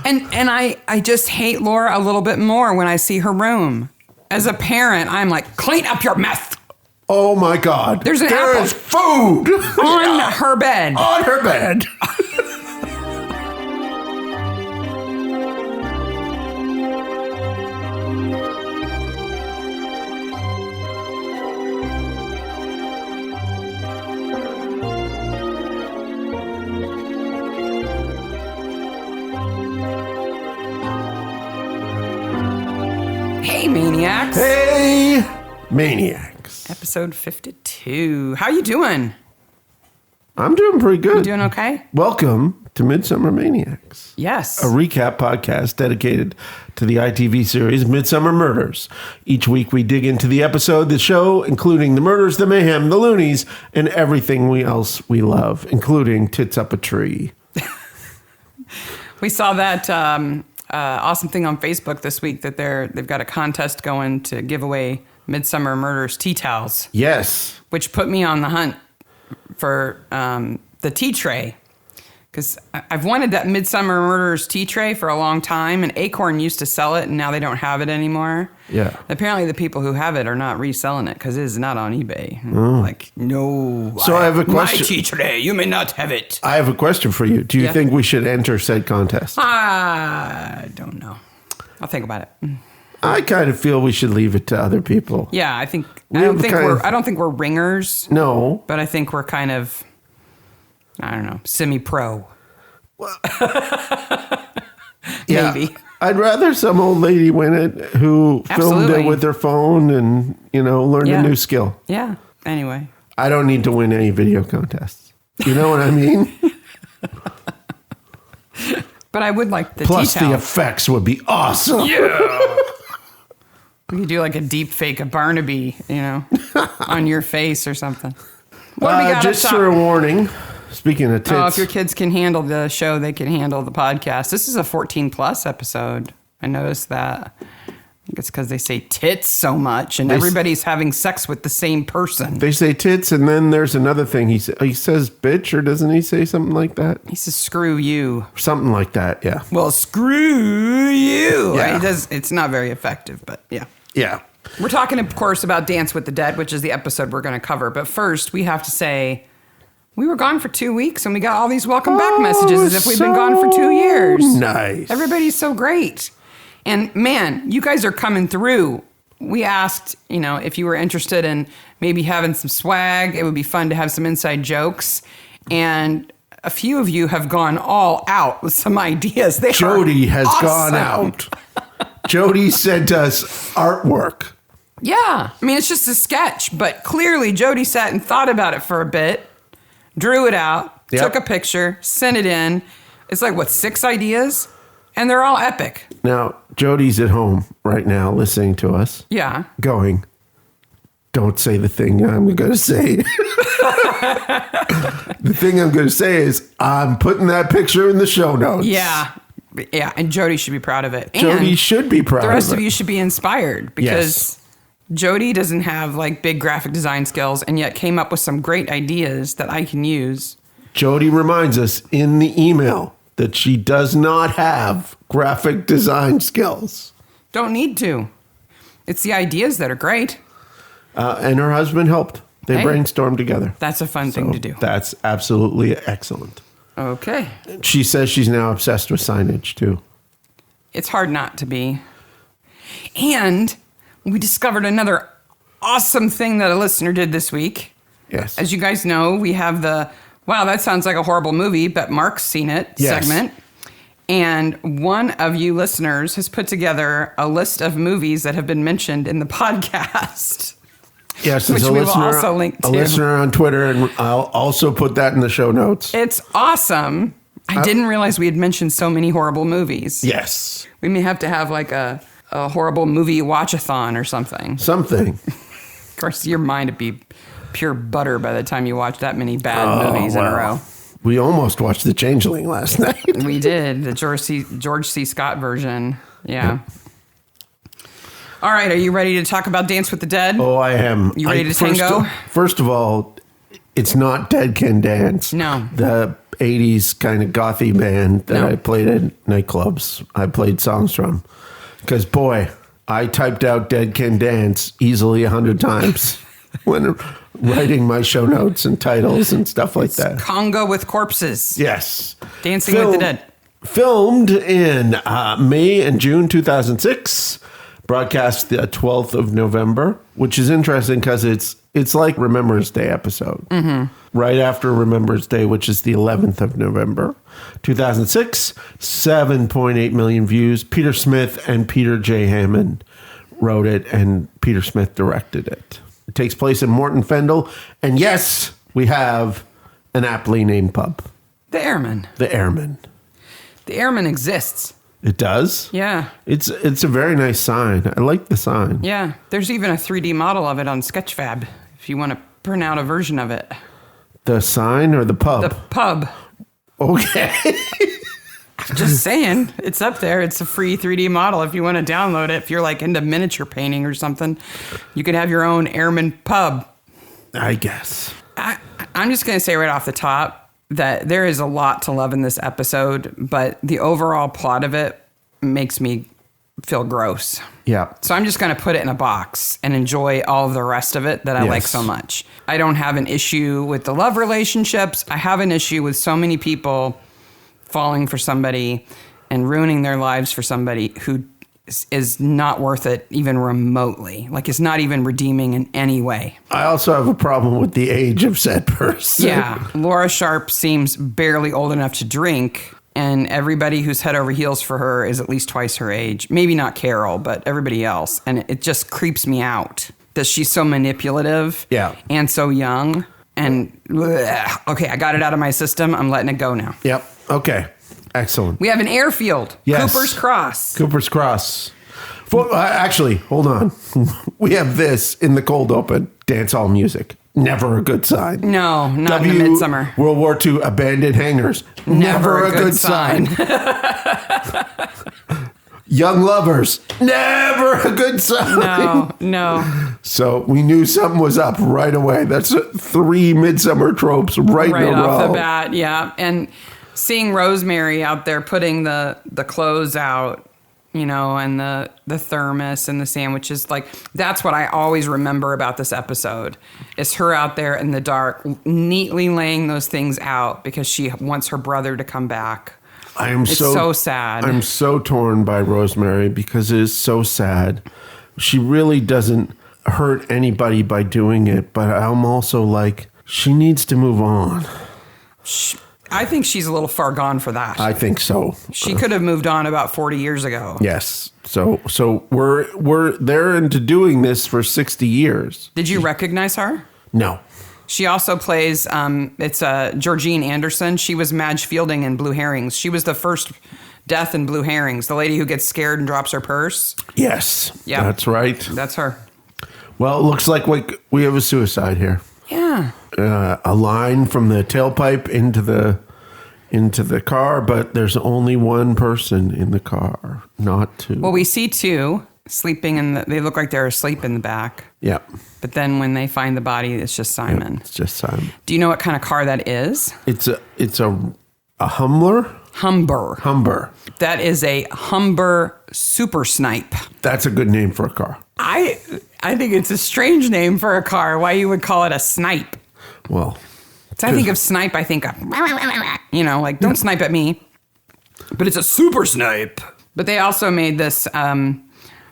And I just hate Laura a little bit more when I see her room. As a parent, I'm like, clean up your mess. Oh my God. There's an there apple is food on her bed. On her bed. Hey, Maniacs. Hey, Maniacs. Episode 52. How you doing? I'm doing pretty good. You doing okay? Welcome to Midsomer Maniacs. Yes. A recap podcast dedicated to the ITV series Midsomer Murders. Each week we dig into the episode, the show, including the murders, the mayhem, the loonies, and everything else we love, including tits up a tree. We saw that awesome thing on Facebook this week that they've got a contest going to give away Midsomer Murders tea towels. Yes. Which put me on the hunt for the tea tray. Because I've wanted that Midsomer Murders tea tray for a long time, and Acorn used to sell it, and now they don't have it anymore. Yeah. Apparently the people who have it are not reselling it because it is not on eBay. Like, no. So I have a question. My tea tray, you may not have it. I have a question for you. Do you think we should enter said contest? I don't know. I'll think about it. I kind of feel we should leave it to other people. Yeah, I don't think we're ringers. No. But I think we're kind of, I don't know, semi-pro. Well, Maybe. Yeah, I'd rather some old lady win it who filmed it with her phone and, learned a new skill. Yeah. Anyway. I don't need to win any video contests. You know what I mean? But I would like the Plus tea towel. the effects would be awesome. Yeah. We could do like a deep fake of Barnaby, on your face or something. What do we got just for a warning, speaking of tits. Oh, if your kids can handle the show, they can handle the podcast. This is a 14-plus episode. I noticed that. I think it's because they say tits so much, and everybody's having sex with the same person. They say tits, and then there's another thing. He says bitch, or doesn't he say something like that? He says screw you. Something like that, yeah. Well, screw you. Yeah. It's not very effective, but yeah. Yeah. We're talking, of course, about Dance with the Dead, which is the episode we're going to cover. But first, we have to say we were gone for 2 weeks, and we got all these welcome back messages as if we've been gone for 2 years. Nice. Everybody's so great. And man, you guys are coming through. We asked, if you were interested in maybe having some swag. It would be fun to have some inside jokes. And a few of you have gone all out with some ideas. Jody has gone out. Jody sent us artwork. Yeah. I mean, it's just a sketch, but clearly Jody sat and thought about it for a bit, drew it out, took a picture, sent it in. It's like, 6 ideas? And they're all epic. Now, Jody's at home right now listening to us. Yeah. Going, don't say the thing I'm going to say. The thing I'm going to say is I'm putting that picture in the show notes. Yeah. Yeah, and Jody should be proud of it. Jody and should be proud of it. The rest of you should be inspired because Jody doesn't have big graphic design skills and yet came up with some great ideas that I can use. Jody reminds us in the email that she does not have graphic design skills. Don't need to. It's the ideas that are great. And her husband helped. They brainstormed together. That's a fun thing to do. That's absolutely excellent. Okay. She says she's now obsessed with signage, too. It's hard not to be. And we discovered another awesome thing that a listener did this week. Yes. As you guys know, we have the, wow, that sounds like a horrible movie, but Mark's seen it segment. And one of you listeners has put together a list of movies that have been mentioned in the podcast. Yes, which we will also link to. A listener on Twitter, and I'll also put that in the show notes. It's awesome. I didn't realize we had mentioned so many horrible movies. Yes. We may have to have a horrible movie watch-a-thon or something. Something. Of course, your mind would be pure butter by the time you watch that many bad movies in a row. We almost watched The Changeling last night. We did. The George C. Scott version. Yeah. All right, are you ready to talk about Dance with the Dead? Oh, I am. You ready to tango? First of all, it's not Dead Can Dance. No. The 80s kind of gothy band that I played at nightclubs. I played songs from. Because, boy, I typed out Dead Can Dance easily 100 times when writing my show notes and titles and stuff like that. Congo with corpses. Yes. Dancing with the Dead. Filmed in May and June 2006. Broadcast the 12th of November, which is interesting because it's like Remembrance Day episode. Right after Remembrance Day, which is the 11th of November. 2006, 7.8 million views. Peter Smith and Peter J. Hammond wrote it, and Peter Smith directed it. It takes place in Morton Fendel. And yes, we have an aptly named pub. The Airman. The Airman. The Airman exists. It does? Yeah. It's a very nice sign. I like the sign. Yeah. There's even a 3D model of it on Sketchfab if you want to print out a version of it. The sign or the pub? The pub. Okay. Just saying. It's up there. It's a free 3D model if you want to download it. If you're like into miniature painting or something, you could have your own Airman pub. I guess. I'm just going to say right off the top that there is a lot to love in this episode, but the overall plot of it makes me feel gross. Yeah. So I'm just going to put it in a box and enjoy all of the rest of it that I like so much. I don't have an issue with the love relationships. I have an issue with so many people falling for somebody and ruining their lives for somebody who is not worth it even remotely. Like, it's not even redeeming in any way. I also have a problem with the age of said person. Yeah. Laura Sharp seems barely old enough to drink, and everybody who's head over heels for her is at least twice her age. Maybe not Carol, but everybody else. And it just creeps me out that she's so manipulative and so young. And okay, I got it out of my system. I'm letting it go now. Yep. Okay. Excellent. We have an airfield. Yes. Cooper's Cross. Cooper's Cross. Actually, hold on. We have this in the cold open. Dance hall music. Never a good sign. No, not in the Midsomer. World War II abandoned hangars. Never a good sign. Young lovers. Never a good sign. No. So we knew something was up right away. That's 3 Midsomer tropes right in a row. Right off the bat, yeah. And seeing Rosemary out there putting the clothes out, you know, and the thermos and the sandwiches, like, that's what I always remember about this episode, is her out there in the dark, neatly laying those things out because she wants her brother to come back. It's so sad. I'm so torn by Rosemary because it is so sad. She really doesn't hurt anybody by doing it, but I'm also like, she needs to move on. I think she's a little far gone for that. I think so. She could have moved on about 40 years ago. Yes. So we're there into doing this for 60 years. Did you recognize her? No. She also plays, it's Georgine Anderson. She was Madge Fielding in Blue Herrings. She was the first death in Blue Herrings, the lady who gets scared and drops her purse. Yes. Yeah. That's right. That's her. Well, it looks like we have a suicide here. Yeah. A line from the tailpipe into the car, but there's only one person in the car, not two. Well, we see two sleeping they look like they're asleep in the back. Yeah. But then when they find the body, it's just Simon. Yep, it's just Simon. Do you know what kind of car that is? It's a Humbler? Humber. That is a Humber Super Snipe. That's a good name for a car. I think it's a strange name for a car. Why you would call it a snipe? Well, so I think of snipe, I think of, like, don't snipe at me. But it's a super snipe. But they also made this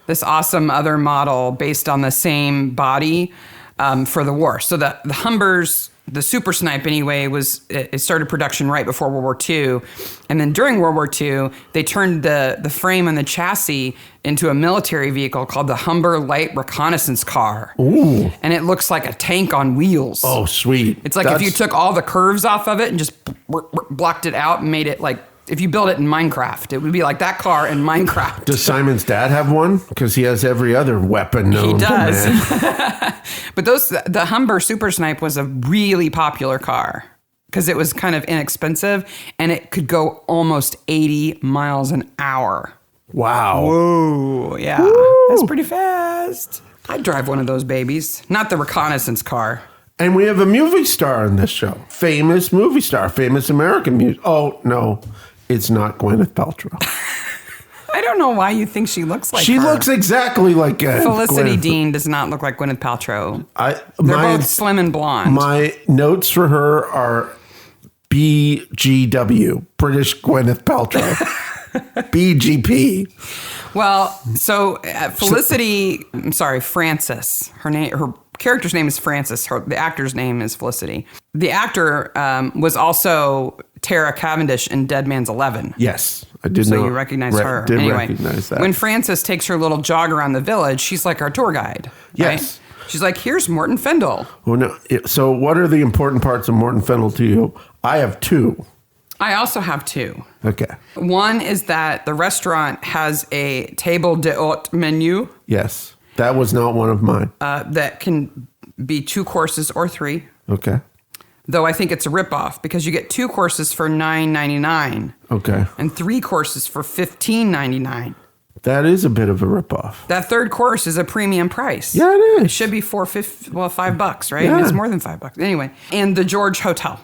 this awesome other model based on the same body for the war. So the Humbers, the Super Snipe anyway, it started production right before World War II. And then during World War II, they turned the frame and the chassis into a military vehicle called the Humber Light Reconnaissance Car. Ooh. And it looks like a tank on wheels. Oh, sweet. It's like if you took all the curves off of it and just blocked it out and made it like, if you build it in Minecraft, it would be like that car in Minecraft. Does Simon's dad have one? Because he has every other weapon known to man. He does. But the Humber Super Snipe was a really popular car because it was kind of inexpensive and it could go almost 80 miles an hour. Wow. Whoa. Yeah. Woo. That's pretty fast. I'd drive one of those babies. Not the reconnaissance car. And we have a movie star on this show. Famous movie star. Famous American music. Oh, no. It's not Gwyneth Paltrow. I don't know why you think she looks like her. She looks exactly like Felicity Gwyneth. Dean does not look like Gwyneth Paltrow. They're both slim and blonde. My notes for her are BGW, British Gwyneth Paltrow. BGP. Well, so Frances. Her character's name is Frances. The actor's name is Felicity. The actor was also Tara Cavendish in Dead Man's 11. Yes, I did. So you recognize her. Did anyway, recognize that. When Frances takes her little jog around the village, she's like our tour guide. Yes. Right? She's like, here's Morton Fendel. Well, no. So what are the important parts of Morton Fendel to you? I have two. I also have two. Okay. One is that the restaurant has a table d'hôte menu. Yes. That was not one of mine. That can be 2 courses or 3. Okay. Though I think it's a ripoff because you get 2 courses for $9.99. Okay. And 3 courses for $15.99. That is a bit of a ripoff. That 3rd course is a premium price. Yeah, it is. It should be $5, right? Yeah. It's more than $5. Anyway, and the George Hotel.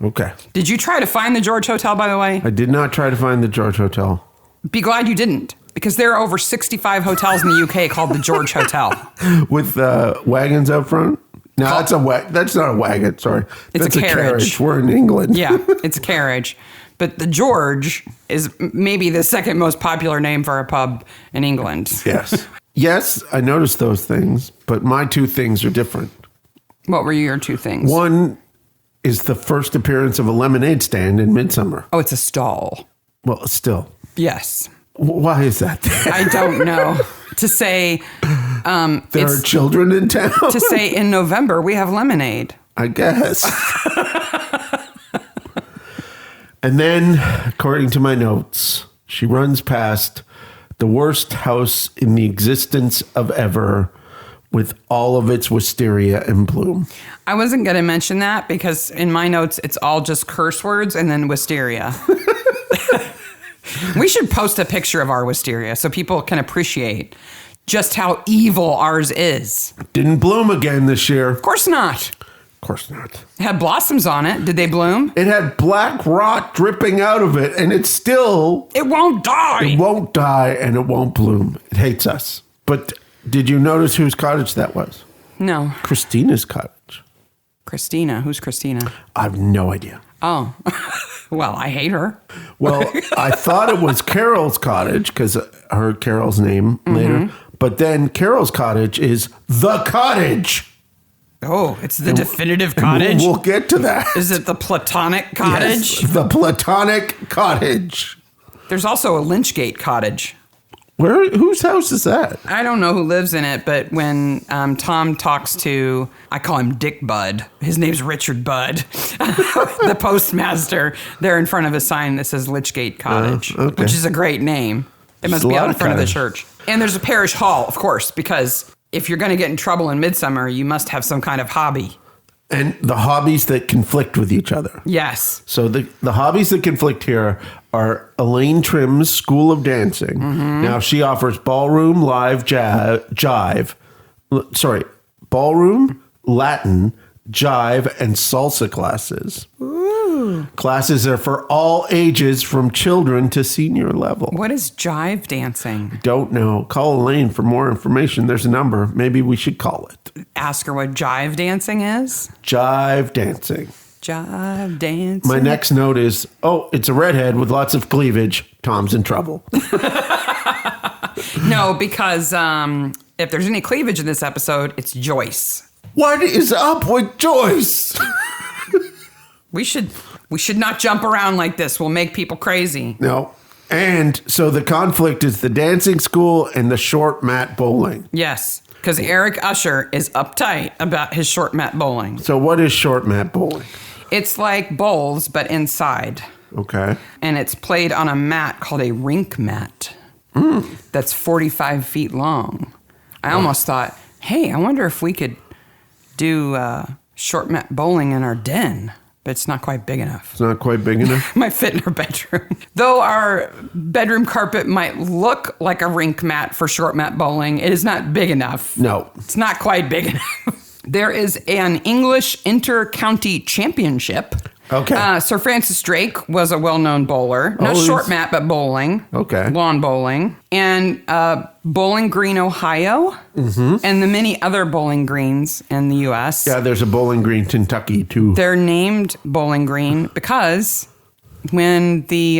Okay. Did you try to find the George Hotel, by the way? I did not try to find the George Hotel. Be glad you didn't, because there are over 65 hotels in the UK called the George Hotel. With wagons out front? No, that's not a wagon. Sorry. It's that's a carriage. We're in England. Yeah, it's a carriage. But the George is maybe the 2nd most popular name for a pub in England. Yes. Yes, I noticed those things, but my 2 things are different. What were your 2 things? One is the first appearance of a lemonade stand in Midsomer. Oh, it's a stall. Well, still. Yes. Why is that there? I don't know. To say... there are children in town? To say in November, we have lemonade. I guess. And then, according to my notes, she runs past the worst house in the existence of ever with all of its wisteria in bloom. I wasn't going to mention that because in my notes, it's all just curse words and then wisteria. We should post a picture of our wisteria so people can appreciate just how evil ours is. Didn't bloom again this year. Of course not. Of course not. It had blossoms on it. Did they bloom? It had black rot dripping out of it, and it's still... It won't die. It won't die, and it won't bloom. It hates us. But did you notice whose cottage that was? No. Christina's cottage. Christina. Who's Christina? I have no idea. Oh. Well, I hate her. Well, I thought it was Carol's cottage because I heard Carol's name later. But then Carol's cottage is the cottage. Oh, it's the definitive cottage? We'll get to that. Is it the platonic cottage? Yes, the platonic cottage. There's also a Lynchgate cottage. Whose house is that? I don't know who lives in it, but when Tom talks to, I call him Dick Budd. His name's Richard Budd, the postmaster. They're in front of a sign that says Lynchgate Cottage, okay. which is a great name. It must be out in front of the church. And there's a parish hall, of course, because if you're going to get in trouble in Midsomer, you must have some kind of hobby. And the hobbies that conflict with each other. Yes. So the hobbies that conflict here are Elaine Trim's School of Dancing. Now she offers ballroom, ballroom, Latin, jive, and salsa classes. Ooh. Classes are for all ages from children to senior level. What is jive dancing? Don't know. Call Elaine for more information. There's a number. Maybe we should call it. Ask her what jive dancing is? Jive dancing. Jive dancing. My next note is, it's a redhead with lots of cleavage. Tom's in trouble. No, because if there's any cleavage in this episode, it's Joyce. What is up with Joyce? We should not jump around like this. We'll make people crazy. No. And so the conflict is the dancing school and the short mat bowling. Yes, because Eric Usher is uptight about his short mat bowling. So what is short mat bowling? It's like bowls, but inside. Okay. And it's played on a mat called a rink mat. That's 45 feet long. I almost thought, hey, I wonder if we could do short mat bowling in our den. But it's not quite big enough. It's not quite big enough? Might fit in our bedroom. Though our bedroom carpet might look like a rink mat for short mat bowling, it is not big enough. No. It's not quite big enough. There is an English inter-county championship. Okay. Sir Francis Drake was a well-known bowler. Not short mat, but bowling. Okay. Lawn bowling. And Bowling Green, Ohio. Mm-hmm. And the many other bowling greens in the U.S. Yeah, there's a Bowling Green, Kentucky, too. They're named Bowling Green because when the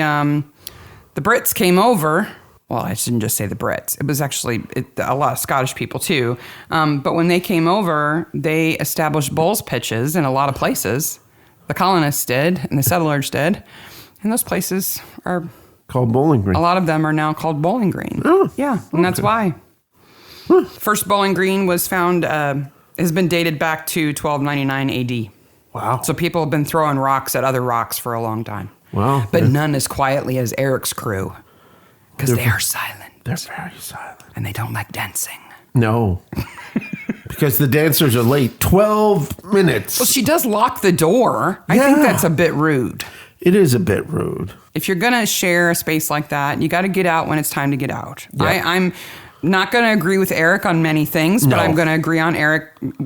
Brits came over... Well, I shouldn't just say the Brits. It was actually a lot of Scottish people, too. But when they came over, they established bowls pitches in a lot of places. The colonists did, and the settlers did. And those places are... Called Bowling Green. A lot of them are now called Bowling Green. Oh, yeah, and that's why. Huh. First Bowling Green was found... has been dated back to 1299 A.D. Wow. So people have been throwing rocks at other rocks for a long time. Wow. But none as quietly as Eric's crew. Because they are silent. They're very silent. And they don't like dancing. No. Because the dancers are late. 12 minutes. Well, she does lock the door. I think that's a bit rude. It is a bit rude. If you're going to share a space like that, you got to get out when it's time to get out. Yeah. I'm not going to agree with Eric on many things, but I'm going to agree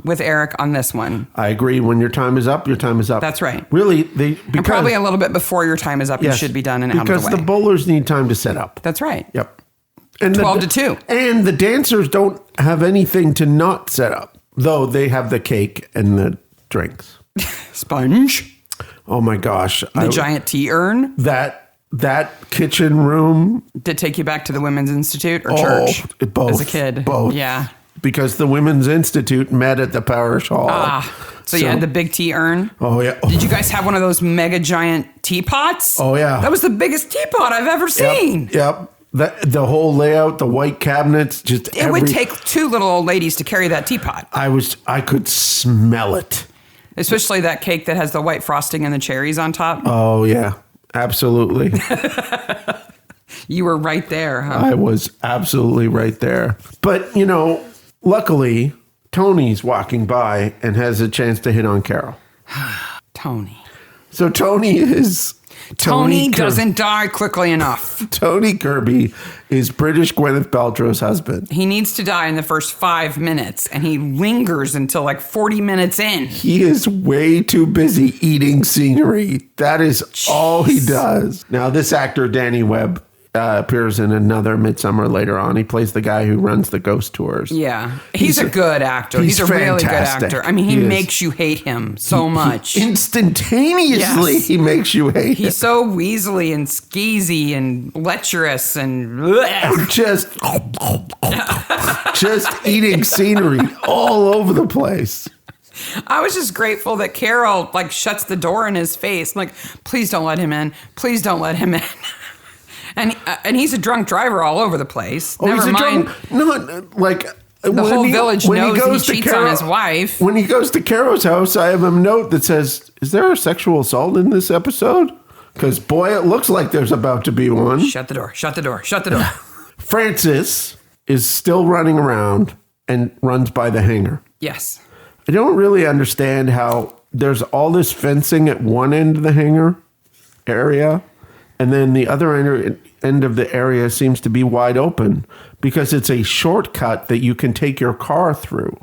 with Eric on this one. I agree. When your time is up, your time is up. That's right. Really, and probably a little bit before your time is up, you should be done and out of the way. Because the bowlers need time to set up. That's right. Yep. And 12 to 2. And the dancers don't have anything to not set up, though they have the cake and the drinks. Sponge. Oh my gosh. The giant tea urn. That kitchen room. Did take you back to the Women's Institute or church? Both. As a kid. Both. Yeah. Because the Women's Institute met at the parish hall. So you had the big tea urn? Oh, yeah. Did you guys have one of those mega giant teapots? Oh, yeah. That was the biggest teapot I've ever seen. Yep. The whole layout, the white cabinets, it would take two little old ladies to carry that teapot. I could smell it. Especially that cake that has the white frosting and the cherries on top. Oh, yeah. Absolutely. You were right there, huh? I was absolutely right there. But, luckily, Tony's walking by and has a chance to hit on Carol. Tony. So Tony doesn't die quickly enough. Tony Kirby is British Gwyneth Paltrow's husband. He needs to die in the first 5 minutes, and he lingers until like 40 minutes in. He is way too busy eating scenery. That is all he does. Now, this actor, Danny Webb, appears in another Midsomer later on. He plays the guy who runs the ghost tours. Yeah. He's a good actor. He's a really good actor. I mean, he makes you hate him so much. Instantaneously, he makes you hate him. He's so weaselly and skeezy and lecherous and... just eating scenery all over the place. I was just grateful that Carol, shuts the door in his face. I'm like, please don't let him in. Please don't let him in. And he's a drunk driver all over the place. Never mind. The whole village knows he cheats on his wife. When he goes to Carol's house, I have a note that says, "Is there a sexual assault in this episode?" Because boy, it looks like there's about to be one. Shut the door. Shut the door. Shut the door. Francis is still running around and runs by the hangar. Yes. I don't really understand how there's all this fencing at one end of the hangar area, and then the other end of the area seems to be wide open because it's a shortcut that you can take your car through.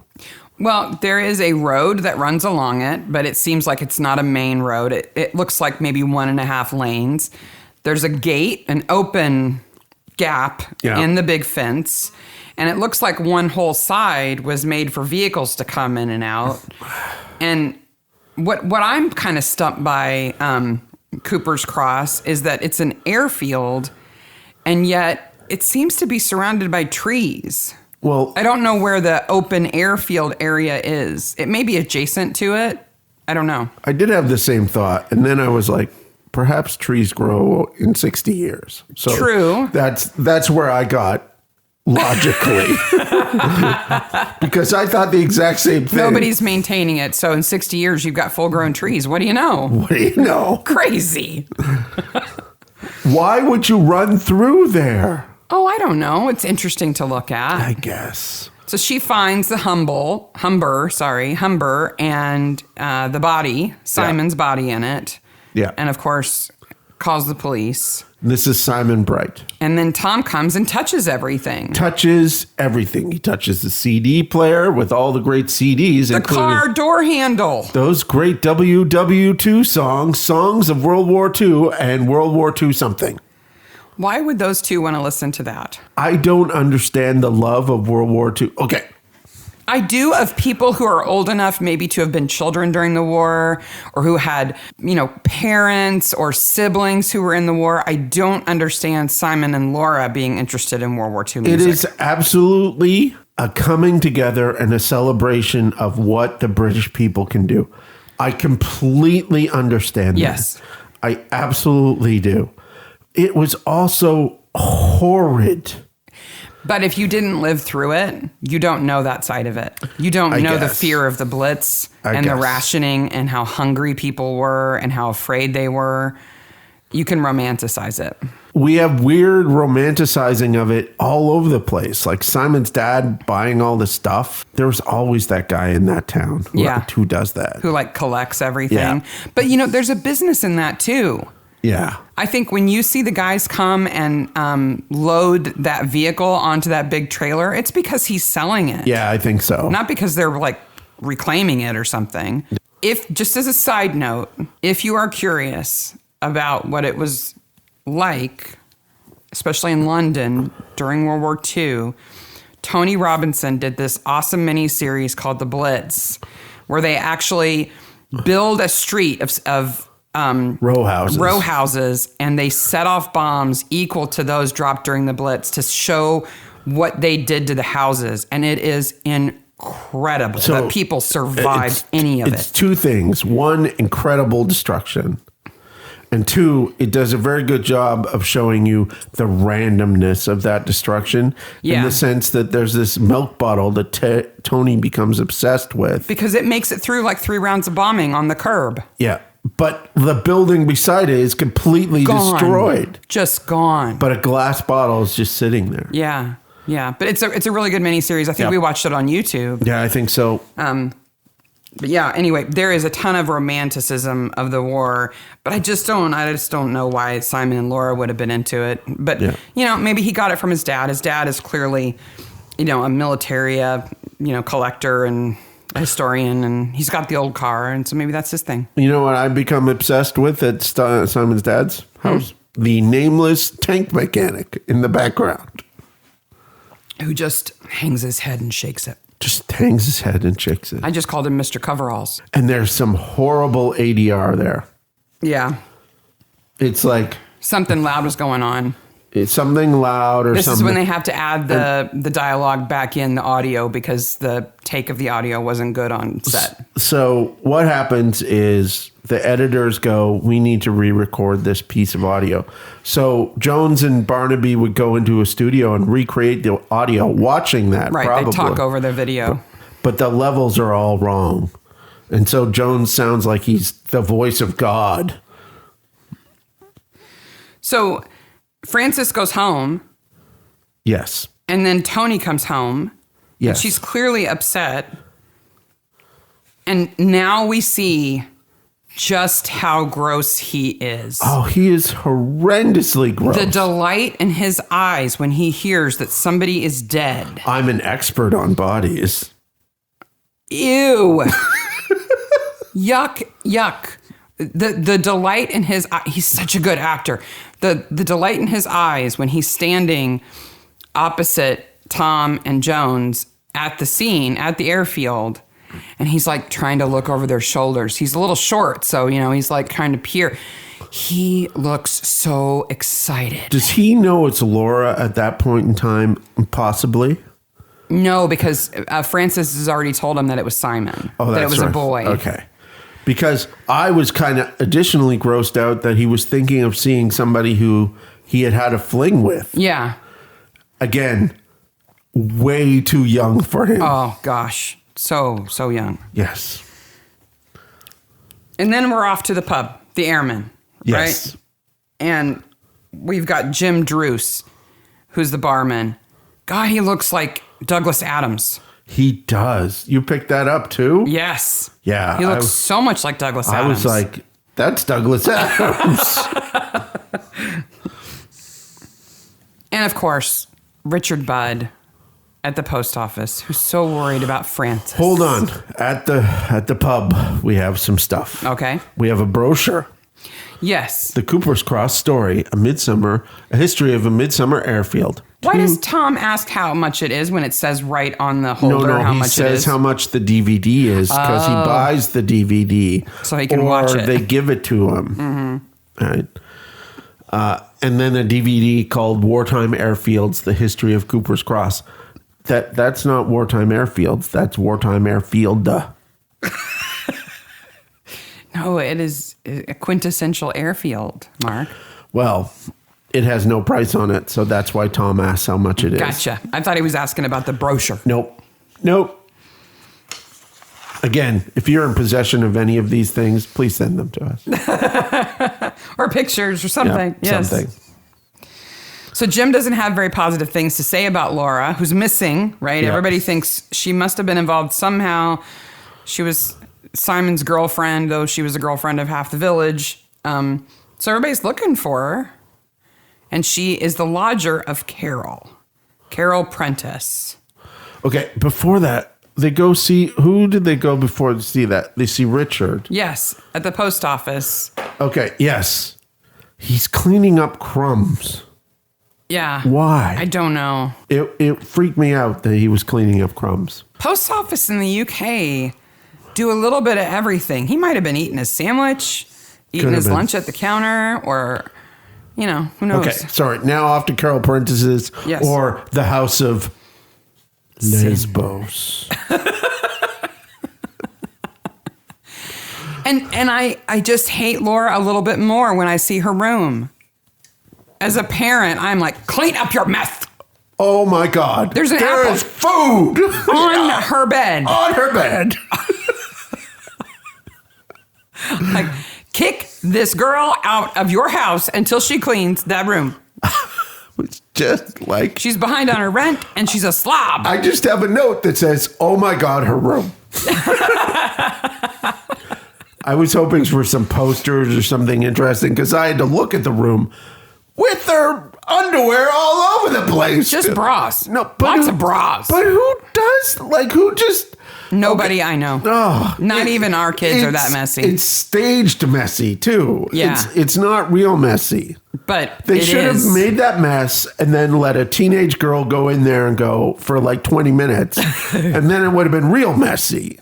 Well, there is a road that runs along it, but it seems like it's not a main road. It looks like maybe 1.5 lanes. There's a gate, an open gap in the big fence, and it looks like one whole side was made for vehicles to come in and out. And what I'm kind of stumped by Cooper's Cross is that it's an airfield, and yet it seems to be surrounded by trees. Well, I don't know where the open airfield area is. It may be adjacent to it. I don't know. I did have the same thought, and then I was like, perhaps trees grow in 60 years. So true. That's where I got logically. Because I thought the exact same thing. Nobody's maintaining it. So in 60 years, you've got full-grown trees. What do you know? What do you know? Crazy. Why would you run through there? Oh, I don't know. It's interesting to look at. I guess. So she finds the Humber, and the body, Simon's body in it. Yeah. And of course, calls the police. This is Simon Bright. And then Tom comes and touches everything. Touches everything. He touches the CD player with all the great CDs. The car door handle. Those great WW2 songs of World War II and World War II something. Why would those two want to listen to that? I don't understand the love of World War II. Okay. I do, of people who are old enough maybe to have been children during the war, or who had, parents or siblings who were in the war. I don't understand Simon and Laura being interested in World War II music. It is absolutely a coming together and a celebration of what the British people can do. I completely understand yes. that. I absolutely do. It was also horrid. But if you didn't live through it, you don't know that side of it. You don't know the fear of the Blitz and the rationing and how hungry people were and how afraid they were. You can romanticize it. We have weird romanticizing of it all over the place. Like Simon's dad buying all the stuff. There's always that guy in that town who does that. Who collects everything. Yeah. But there's a business in that too. Yeah. I think when you see the guys come and load that vehicle onto that big trailer, it's because he's selling it. Yeah, I think so. Not because they're reclaiming it or something. If, just as a side note, if you are curious about what it was like, especially in London during World War II, Tony Robinson did this awesome miniseries called The Blitz, where they actually build a street of row houses, and they set off bombs equal to those dropped during the Blitz to show what they did to the houses. And it is incredible that people survived any of it. It's two things. One, incredible destruction. And two, it does a very good job of showing you the randomness of that destruction in the sense that there's this milk bottle that Tony becomes obsessed with. Because it makes it through 3 rounds of bombing on the curb. Yeah. But the building beside it is completely destroyed. Just gone. But a glass bottle is just sitting there. Yeah. Yeah. But it's a really good miniseries. I think we watched it on YouTube. Yeah, I think so. But yeah, anyway, there is a ton of romanticism of the war, but I just don't know why Simon and Laura would have been into it. But, maybe he got it from his dad. His dad is clearly, a military, collector and historian, and he's got the old car, and so maybe that's his thing. You know what I've become obsessed with at Simon's dad's house? The nameless tank mechanic in the background. Who just hangs his head and shakes it. Just hangs his head and shakes it. I just called him Mr. Coveralls. And there's some horrible ADR there. Yeah. It's like... something loud was going on. It's something loud or this something. This is when they have to add the dialogue back in the audio because the take of the audio wasn't good on set. So what happens is the editors go, we need to re-record this piece of audio. So Jones and Barnaby would go into a studio and recreate the audio, watching that. Right, probably. they talk over the video. But the levels are all wrong. And so Jones sounds like he's the voice of God. So Frances goes home. Yes. And then Tony comes home. Yes. And she's clearly upset. And now we see just how gross he is. Oh, he is horrendously gross. The delight in his eyes when he hears that somebody is dead. I'm an expert on bodies. Ew. Yuck, yuck. The delight in his eye, he's such a good actor. The delight in his eyes when he's standing opposite Tom and Jones at the scene, at the airfield, and he's trying to look over their shoulders. He's a little short, so, he's trying to peer. He looks so excited. Does he know it's Laura at that point in time? Possibly. No, because Frances has already told him that it was Simon. Oh, that's that it was right. A boy. Okay. Because I was kind of additionally grossed out that he was thinking of seeing somebody who he had a fling with. Yeah. Again, way too young for him. Oh, gosh. So young. Yes. And then we're off to the pub, the Airman. Yes. Right? And we've got Jim Druce, who's the barman. God, he looks like Douglas Adams. He does. You picked that up too? Yes. Yeah. He looks so much like Douglas Adams. I was like, That's Douglas Adams. And of course, Richard Budd at the post office, who's so worried about Francis. Hold on. At the pub, we have some stuff. Okay. We have a brochure. Yes. The Cooper's Cross Story, a history of a midsummer airfield. Why does Tom ask how much it is when it says right on the holder how much it is? He says how much the DVD is because he buys the DVD. So he can watch it. Or they give it to him. Mm-hmm. Right. And then a DVD called Wartime Airfields, The History of Cooper's Cross. That's not Wartime Airfields. That's Wartime Airfield. No, it is a quintessential airfield, Mark. Well, it has no price on it, so that's why Tom asks how much it is. Gotcha. I thought he was asking about the brochure. Nope. Again, if you're in possession of any of these things, please send them to us. Or pictures or something. Yeah, yes. Something. So Jim doesn't have very positive things to say about Laura, who's missing, right? Yeah. Everybody thinks she must have been involved somehow. She was Simon's girlfriend, though she was a girlfriend of half the village. So everybody's looking for her. And she is the lodger of Carol Prentice. Okay, before that, they go see... Who did they go before to see that? They see Richard. Yes, at the post office. Okay, yes. He's cleaning up crumbs. Yeah. Why? I don't know. It freaked me out that he was cleaning up crumbs. Post office in the UK do a little bit of everything. He might have been eating his sandwich, eating his lunch at the counter, or, who knows? Okay, sorry. Now off to Carol Prentice's or the House of Lesbos. And I just hate Laura a little bit more when I see her room. As a parent, I'm like, clean up your mess. Oh my God. There is food on her bed. On her bed. Like, kick this girl out of your house until she cleans that room. It's just like... She's behind on her rent and she's a slob. I just have a note that says, oh my God, her room. I was hoping for some posters or something interesting because I had to look at the room with their underwear all over the place. Just bras. No, lots of bras. But who just... Nobody I know. Oh, Not even our kids are that messy. It's staged messy, too. Yeah. It's not real messy. But they should have made that mess and then let a teenage girl go in there and go for like 20 minutes. And then it would have been real messy.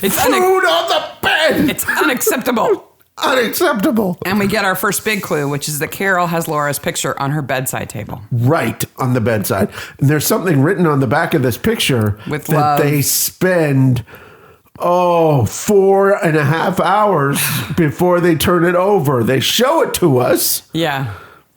It's food on the bed. It's unacceptable. Unacceptable. And we get our first big clue, which is that Carol has Laura's picture on her bedside table. Right on the bedside. And there's something written on the back of this picture with that love. They spend 4.5 hours before they turn it over. They show it to us. Yeah.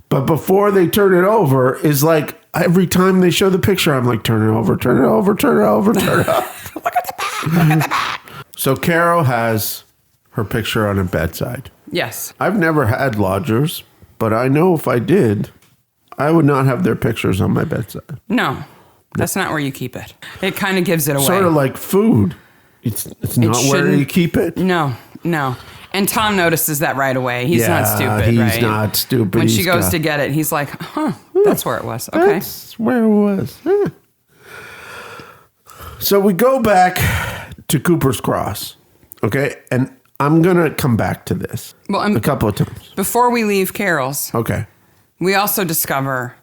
But before they turn it over is like every time they show the picture, I'm like, turn it over, turn it over, turn it over, turn it over. Look at the back. Look at the back. So Carol has her picture on her bedside. Yes. I've never had lodgers, but I know if I did, I would not have their pictures on my bedside. No, that's not where you keep it. It kind of gives it away. Sort of like food. It's not where you keep it. No. And Tom notices that right away. He's not stupid, he's right? He's not stupid. When she goes to get it, he's like, that's where it was. Okay. That's where it was. Huh. So we go back to Cooper's Cross, okay? And I'm going to come back to this a couple of times. Before we leave Carol's, okay, we also discover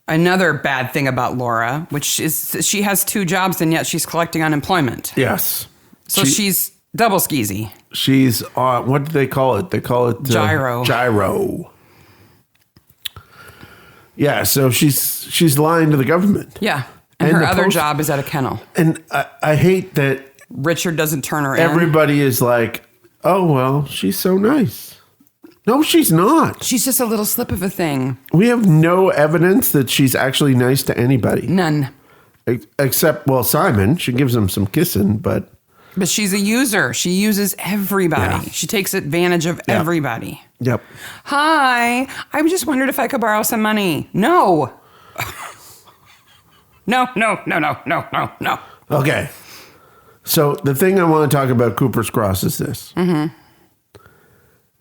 another bad thing about Laura, which is she has 2 jobs and yet she's collecting unemployment. Yes. So she's double skeezy. She's, what do they call it? They call it... Gyro. Gyro. Yeah, so she's lying to the government. Yeah. And her other job is at a kennel. And I hate that... Richard doesn't turn her in. Everybody is like, oh, well, she's so nice. No, she's not. She's just a little slip of a thing. We have no evidence that she's actually nice to anybody. None. Except, Simon. She gives him some kissing, but... But she's a user. She uses everybody. Yeah. She takes advantage of everybody. Yep. Hi. I just wondered if I could borrow some money. No. No. Okay. So the thing I want to talk about Cooper's Cross is this. Mm-hmm.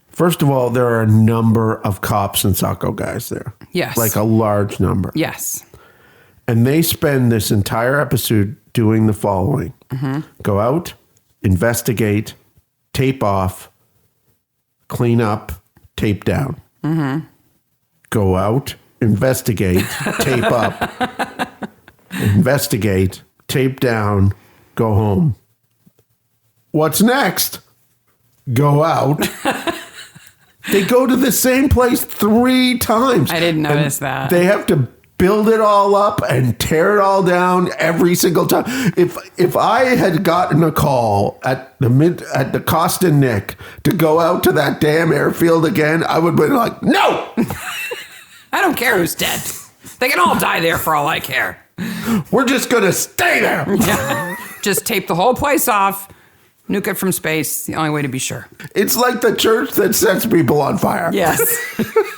First of all, there are a number of cops and Saco guys there. Yes. Like a large number. Yes. And they spend this entire episode doing the following. Mm-hmm. Go out, investigate, tape off, clean up, tape down. Mm-hmm. Go out, investigate, tape up, investigate, tape down, go home. What's next? Go out. They go to the same place 3 times. I didn't notice that. They have to build it all up and tear it all down every single time. If I had gotten a call at the Costa Nick to go out to that damn airfield again, I would be like, no! I don't care who's dead. They can all die there for all I care. We're just going to stay there. Yeah. Just tape the whole place off. Nuke it from space. The only way to be sure. It's like the church that sets people on fire. Yes.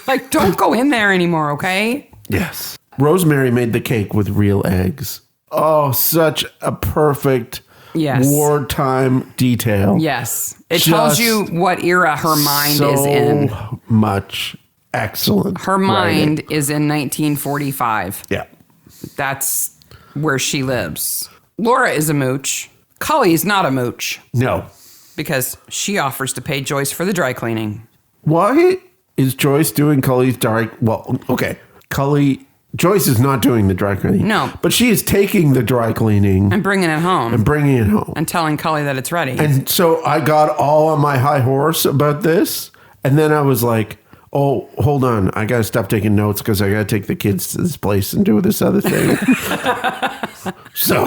Like, don't go in there anymore, okay? Yes. Rosemary made the cake with real eggs. Oh, such a perfect wartime detail. Yes. It tells you what era her mind is in. So much excellent. Her mind is in 1945. Yeah. That's where she lives. Laura is a mooch. Cully's not a mooch. No. Because she offers to pay Joyce for the dry cleaning. Why is Joyce doing Cully's dry... Well, okay. Joyce is not doing the dry cleaning. No. But she is taking the dry cleaning... And bringing it home. And telling Cully that it's ready. And so I got all on my high horse about this. And then I was like, oh, hold on. I got to stop taking notes because I got to take the kids to this place and do this other thing. So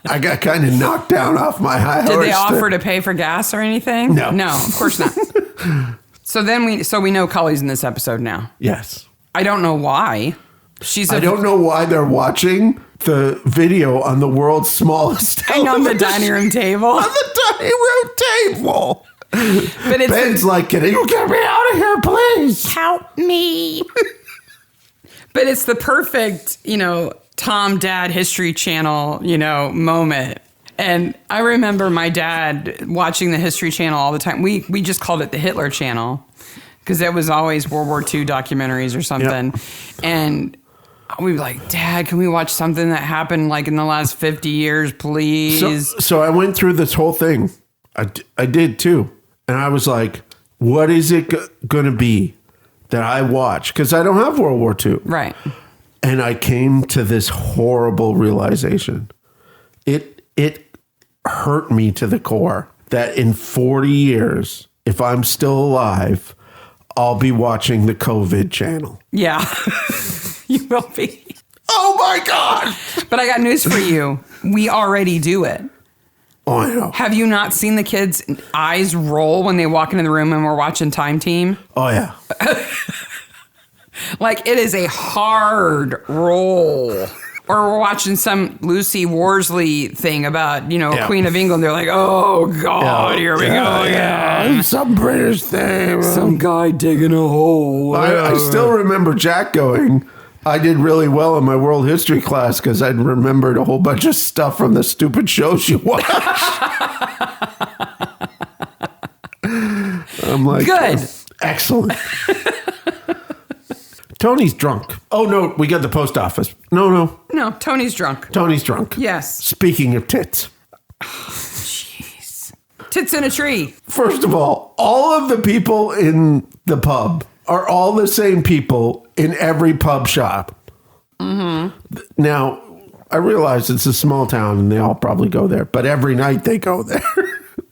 I got kind of knocked down off my high horse. Did they offer to pay for gas or anything? No. No, of course not. So we know Cully's in this episode now. Yes. I don't know why. I don't know why they're watching the video on the world's smallest television. And on the dining room table. On the dining room table. But it's Ben's like, can you get me out of here, please? Help me. But it's the perfect, Tom Dad History Channel, moment. And I remember my dad watching the History Channel all the time. We just called it the Hitler Channel because it was always World War II documentaries or something. Yep. And we'd be like, Dad, can we watch something that happened like in the last 50 years, please? So I went through this whole thing. I did too. And I was like, what is it going to be that I watch? Because I don't have World War II. Right. And I came to this horrible realization. It hurt me to the core that in 40 years, if I'm still alive, I'll be watching the COVID channel. Yeah, you will be. Oh my God. But I got news for you. We already do it. Oh, I know. Have you not seen the kids' eyes roll when they walk into the room and we're watching Time Team? Oh, yeah. Like, it is a hard roll. Or we're watching some Lucy Worsley thing about, Queen of England. They're like, oh, God, here we go. Yeah. Some British thing. Some guy digging a hole. I still remember Jack going... I did really well in my world history class because I'd remembered a whole bunch of stuff from the stupid shows you watch. I'm like, good. Excellent. Tony's drunk. Oh, no, we got the post office. No, Tony's drunk. Tony's drunk. Yes. Speaking of tits. Jeez. Tits in a tree. First of all of the people in the pub are all the same people in every pub shop. Mm-hmm. Now, I realize it's a small town and they all probably go there, but every night they go there.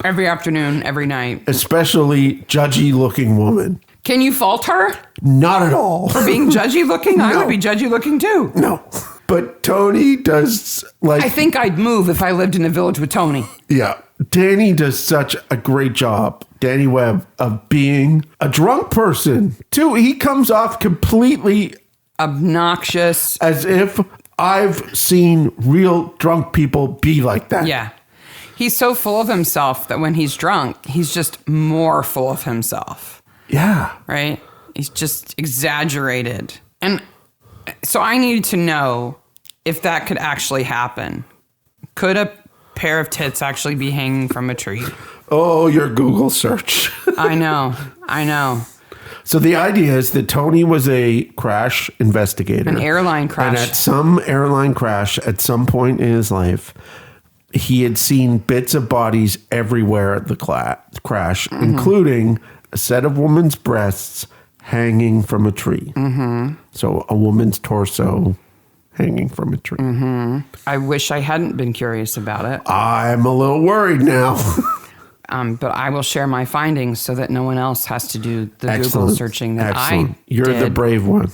Every afternoon, every night. Especially judgy looking woman. Can you fault her? Not at all. For being judgy looking? No. I would be judgy looking too. No. But Tony does I think I'd move if I lived in a village with Tony. Yeah. Danny does such a great job, Danny Webb, of being a drunk person, too. He comes off completely obnoxious. As if I've seen real drunk people be like that. Yeah. He's so full of himself that when he's drunk, he's just more full of himself. Yeah. Right? He's just exaggerated. And so I needed to know if that could actually happen. Could a pair of tits actually be hanging from a tree? Oh, your Google search. I know. So the idea is that Tony was a crash investigator. An airline crash. And at some airline crash, at some point in his life, he had seen bits of bodies everywhere at the crash, including a set of women's breasts hanging from a tree. So a woman's torso hanging from a tree. I wish I hadn't been curious about it. I'm a little worried now. But I will share my findings so that no one else has to do the Excellent. Google searching that Excellent. I You're did. the brave one.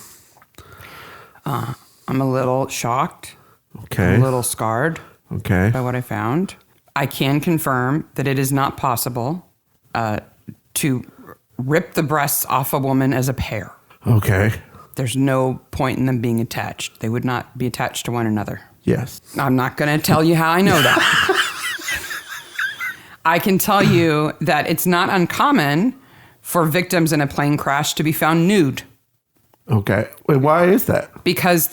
I'm a little shocked. Okay. A little scarred Okay. by what I found. I can confirm that it is not possible to rip the breasts off a woman as a pair. Okay. There's no point in them being attached. They would not be attached to one another. Yes. I'm not going to tell you how I know that. I can tell you that it's not uncommon for victims in a plane crash to be found nude. Okay. Wait, why is that? Because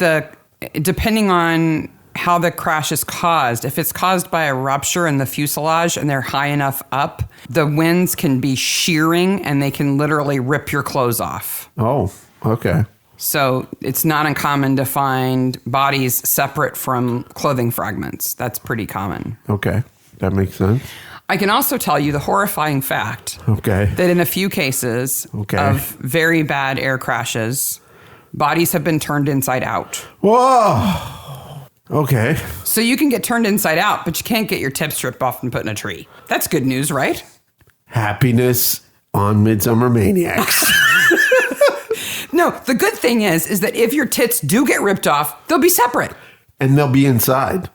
depending on how the crash is caused, if it's caused by a rupture in the fuselage and they're high enough up, the winds can be shearing and they can literally rip your clothes off. Oh, okay. So it's not uncommon to find bodies separate from clothing fragments. That's pretty common. Okay. That makes sense. I can also tell you the horrifying fact Okay. that in a few cases of very bad air crashes, bodies have been turned inside out. Whoa. Okay. So you can get turned inside out, but you can't get your tip stripped off and put in a tree. That's good news, right? Happiness on Midsomer Maniacs. No, the good thing is that if your tits do get ripped off, they'll be separate. And they'll be inside.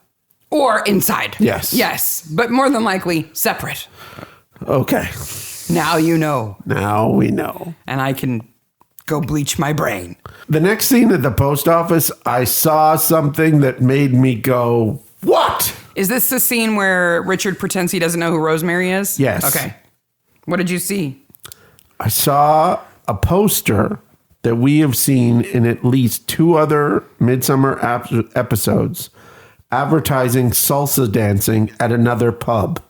Or inside. Yes. Yes, but more than likely separate. Okay. Now you know. Now we know. And I can go bleach my brain. The next scene at the post office, I saw something that made me go, what? Is this the scene where Richard pretends he doesn't know who Rosemary is? Yes. Okay. What did you see? I saw a poster that we have seen in at least 2 other Midsomer episodes advertising salsa dancing at another pub.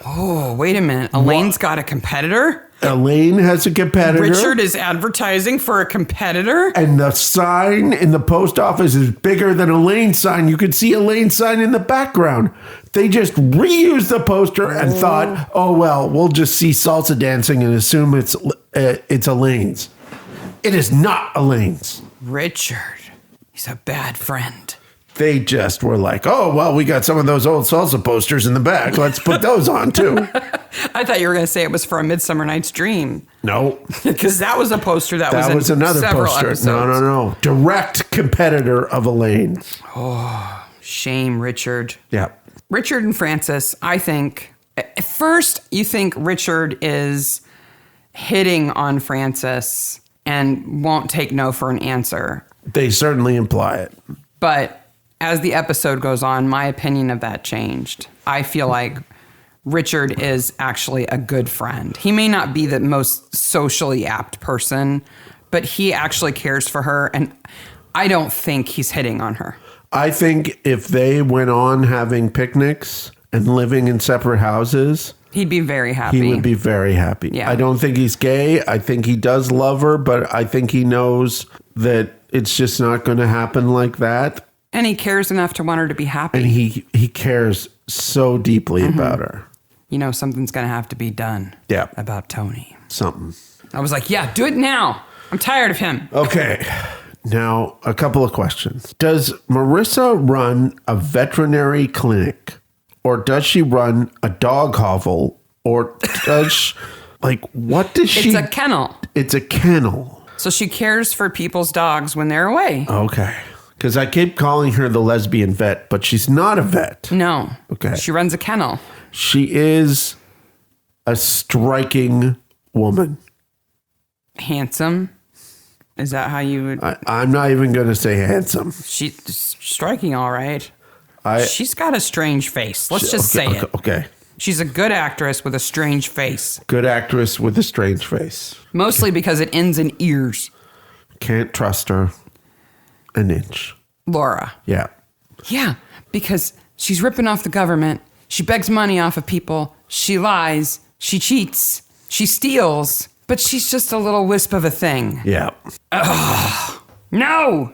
Oh, wait a minute. Elaine's got a competitor? Elaine has a competitor. Richard is advertising for a competitor? And the sign in the post office is bigger than Elaine's sign. You could see Elaine's sign in the background. They just reused the poster and thought, oh, well, we'll just see salsa dancing and assume it's Elaine's. It is not Elaine's. Richard. He's a bad friend. They just were like, oh, well, we got some of those old salsa posters in the back. Let's put those on, too. I thought you were going to say it was for A Midsummer Night's Dream. No. Because that was a poster that was in was another several poster. episodes. No. Direct competitor of Elaine's. Shame, Richard. Yeah. Richard and Frances, I think, at first you think Richard is hitting on Frances and won't take no for an answer. They certainly imply it. But as the episode goes on, my opinion of that changed. I feel like Richard is actually a good friend. He may not be the most socially apt person, but he actually cares for her, and I don't think he's hitting on her. I think if they went on having picnics and living in separate houses, he'd be very happy. He would be very happy. Yeah. I don't think he's gay. I think he does love her, but I think he knows that it's just not going to happen like that. And he cares enough to want her to be happy. And he cares so deeply about her. You know, something's going to have to be done about Tony. Something. I was like, yeah, do it now. I'm tired of him. Okay. Now, a couple of questions. Does Marissa run a veterinary clinic? Or does she run a dog hovel? Or does, what does she... It's a kennel. It's a kennel. So she cares for people's dogs when they're away. Okay. Because I keep calling her the lesbian vet, but she's not a vet. No. Okay. She runs a kennel. She is a striking woman. Handsome. Is that how you would... I'm not even going to say handsome. She's striking, all right. She's got a strange face. Let's just say it. Okay. She's a good actress with a strange face. Good actress with a strange face. Mostly because it ends in ears. Can't trust her an inch. Laura. Yeah. Yeah, because She's ripping off the government. She begs money off of people. She lies. She cheats. She steals. But she's just a little wisp of a thing. Yeah. No!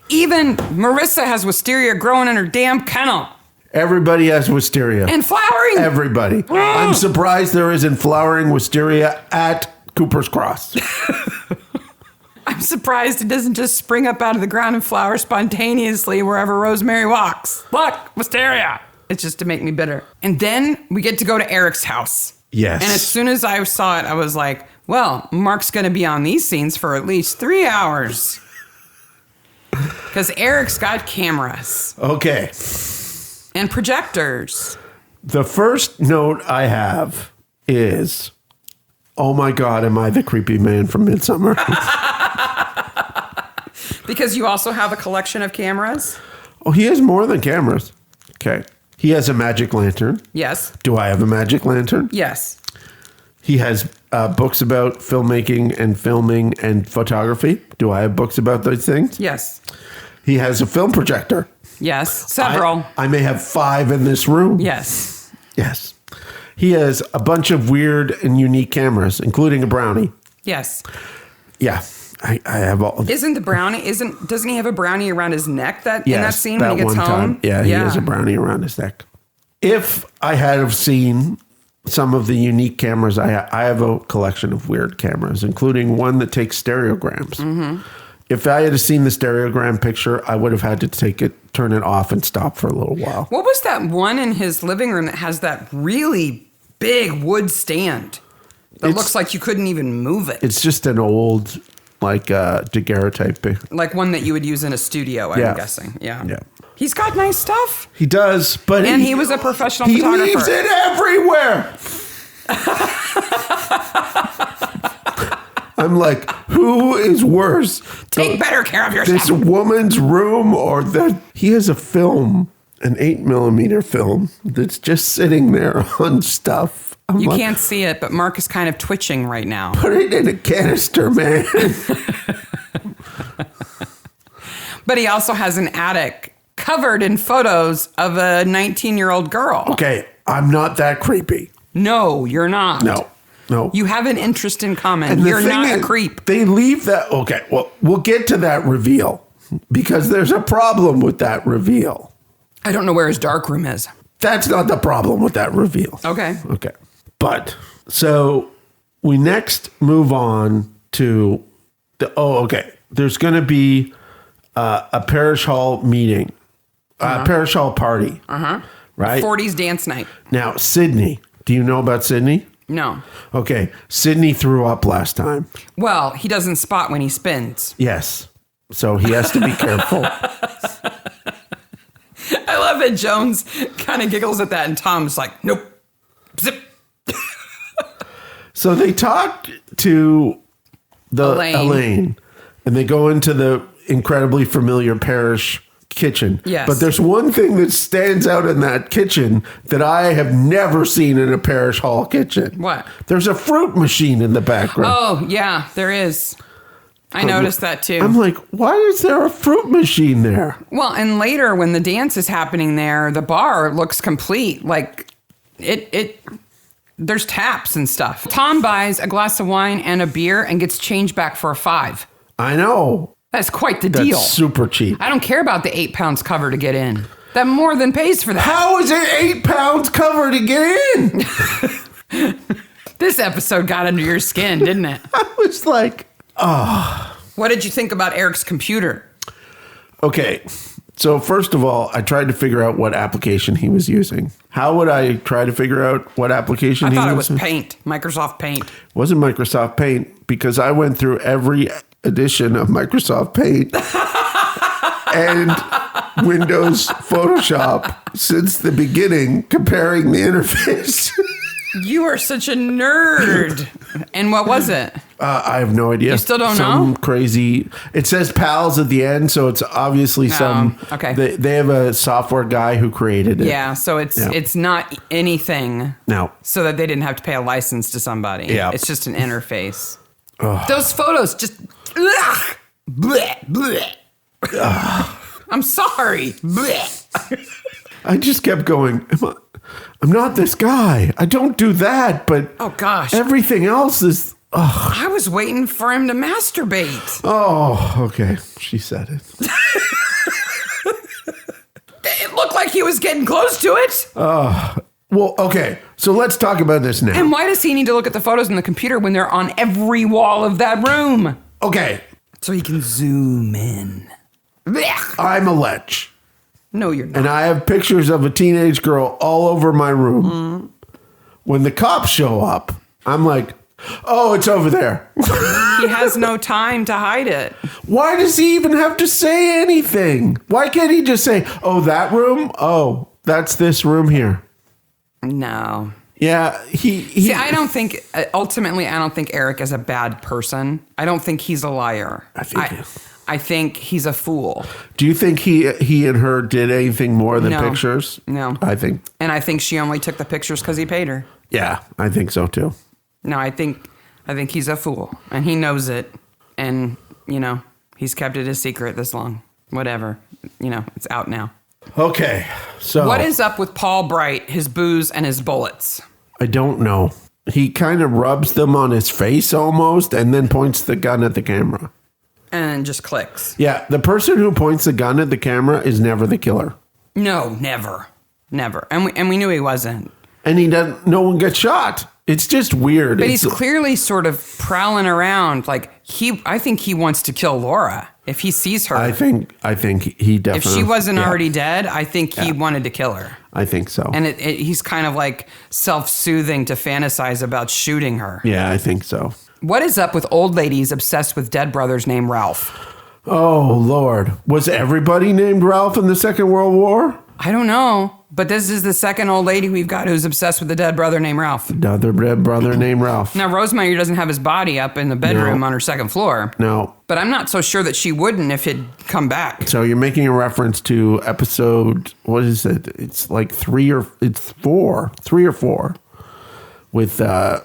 Even Marissa has wisteria growing in her damn kennel. Everybody has wisteria. And flowering. Everybody. I'm surprised there isn't flowering wisteria at Cooper's Cross. I'm surprised it doesn't just spring up out of the ground and flower spontaneously wherever Rosemary walks. Look, wisteria. It's just to make me bitter. And then we get to go to Eric's house. Yes. And as soon as I saw it, I was like, well, Mark's going to be on these scenes for at least 3 hours. Because Eric's got cameras. Okay. And projectors. The first note I have is, oh my God, am I the creepy man from Midsomer? Because you also have a collection of cameras? Oh, he has more than cameras. Okay. He has a magic lantern. Yes. Do I have a magic lantern? Yes. He has books about filmmaking and filming and photography. Do I have books about those things? Yes. He has a film projector. Yes. Several. I may have 5 in this room. Yes. Yes. He has a bunch of weird and unique cameras, including a brownie. Yes. Yeah. I have all. Doesn't he have a brownie around his neck in that scene when he gets home? Time. Yeah, he has a brownie around his neck. If I had have seen some of the unique cameras, I have a collection of weird cameras, including one that takes stereograms. Mm-hmm. If I had seen the stereogram picture, I would have had to turn it off and stop for a little while. What was that one in his living room that has that really big wood stand that looks like you couldn't even move it? It's just an old, like, daguerreotype thing. Like one that you would use in a studio, I'm guessing. Yeah. He's got nice stuff. He does, but he was a professional photographer. He leaves it everywhere. I'm like, who is worse? Take better care of yourself. This woman's room or that? He has a film, an 8mm film that's just sitting there on stuff. You can't see it, but Mark is kind of twitching right now. Put it in a canister, man. But he also has an attic covered in photos of a 19-year-old girl. Okay, I'm not that creepy. No, you're not. No. You have an interest in common. You're not a creep. They leave that. Okay, well, we'll get to that reveal because there's a problem with that reveal. I don't know where his dark room is. That's not the problem with that reveal. Okay. But so we next move on to there's going to be a parish hall meeting, a parish hall party. Right? 40s dance night. Now, Sydney. Do you know about Sydney? No. Okay. Sydney threw up last time. Well, he doesn't spot when he spins. Yes. So he has to be careful. I love that Jones kind of giggles at that and Tom's like, nope. Zip. So they talk to Elaine and they go into the incredibly familiar parish kitchen. Yes. But there's one thing that stands out in that kitchen that I have never seen in a parish hall kitchen. What? There's a fruit machine in the background. Oh, yeah, there is. I noticed that too. I'm like, why is there a fruit machine there? Well, and later when the dance is happening there, the bar looks complete. Like there's taps and stuff. Tom buys a glass of wine and a beer and gets change back for a $5. I know. That's quite the deal. That's super cheap. I don't care about the 8 pounds cover to get in. That more than pays for that. How is it 8 pounds cover to get in? This episode got under your skin, didn't it? I was like, What did you think about Eric's computer? Okay. So first of all, I tried to figure out what application he was using. How would I try to figure out what application I he was thought it using? was Paint, Microsoft Paint. It wasn't Microsoft Paint because I went through every edition of Microsoft Paint and Windows Photoshop since the beginning, comparing the interface. You are such a nerd. And what was it? I have no idea. You still don't some know? Crazy. It says PALS at the end, so it's obviously some. Okay. They have a software guy who created it. Yeah, so it's not anything. No. So that they didn't have to pay a license to somebody. Yeah. It's just an interface. Those photos just. Ugh, bleh, bleh. I'm sorry. Bleh. I just kept going, I'm not this guy. I don't do that, but Oh, gosh. everything else is... Oh, I was waiting for him to masturbate. Okay. She said it. It looked like he was getting close to it. Well, okay. So let's talk about this now. And why does he need to look at the photos on the computer when they're on every wall of that room? Okay. So he can zoom in. Blech. I'm a lech. No, you're not. And I have pictures of a teenage girl all over my room. When the cops show up, I'm like, oh, it's over there. He has no time to hide it. Why does he even have to say anything? Why can't he just say, oh, that room? Oh, that's this room here. No. Yeah, See, I don't think, ultimately, I don't think Eric is a bad person. I don't think he's a liar. I think he's a fool. Do you think he and her did anything more than No. pictures? No. I think. And I think she only took the pictures because he paid her. Yeah, I think so too. No, I think he's a fool, and he knows it, and he's kept it a secret this long. Whatever, it's out now. Okay, so What is up with Paul Bright, his booze, and his bullets? I don't know. He kind of rubs them on his face almost, and then points the gun at the camera. And just clicks. Yeah, the person who points the gun at the camera is never the killer, No, never, and we knew he wasn't. and he doesn't. No one gets shot. It's just weird. But he's clearly sort of prowling around. Like I think he wants to kill Laura if he sees her. I think he definitely. If she wasn't yeah, already dead, I think he wanted to kill her. I think so. And he's kind of like self-soothing to fantasize about shooting her. Yeah, I think so. What is up with old ladies obsessed with dead brothers named Ralph? Oh, Lord. Was everybody named Ralph in the Second World War? I don't know. But this is the second old lady we've got who's obsessed with a dead brother named Ralph. Another dead brother named Ralph. Now, Rosemary doesn't have his body up in the bedroom on her second floor. No. But I'm not so sure that she wouldn't if he'd come back. So you're making a reference to episode, what is it? It's like 3 or 4 with Anna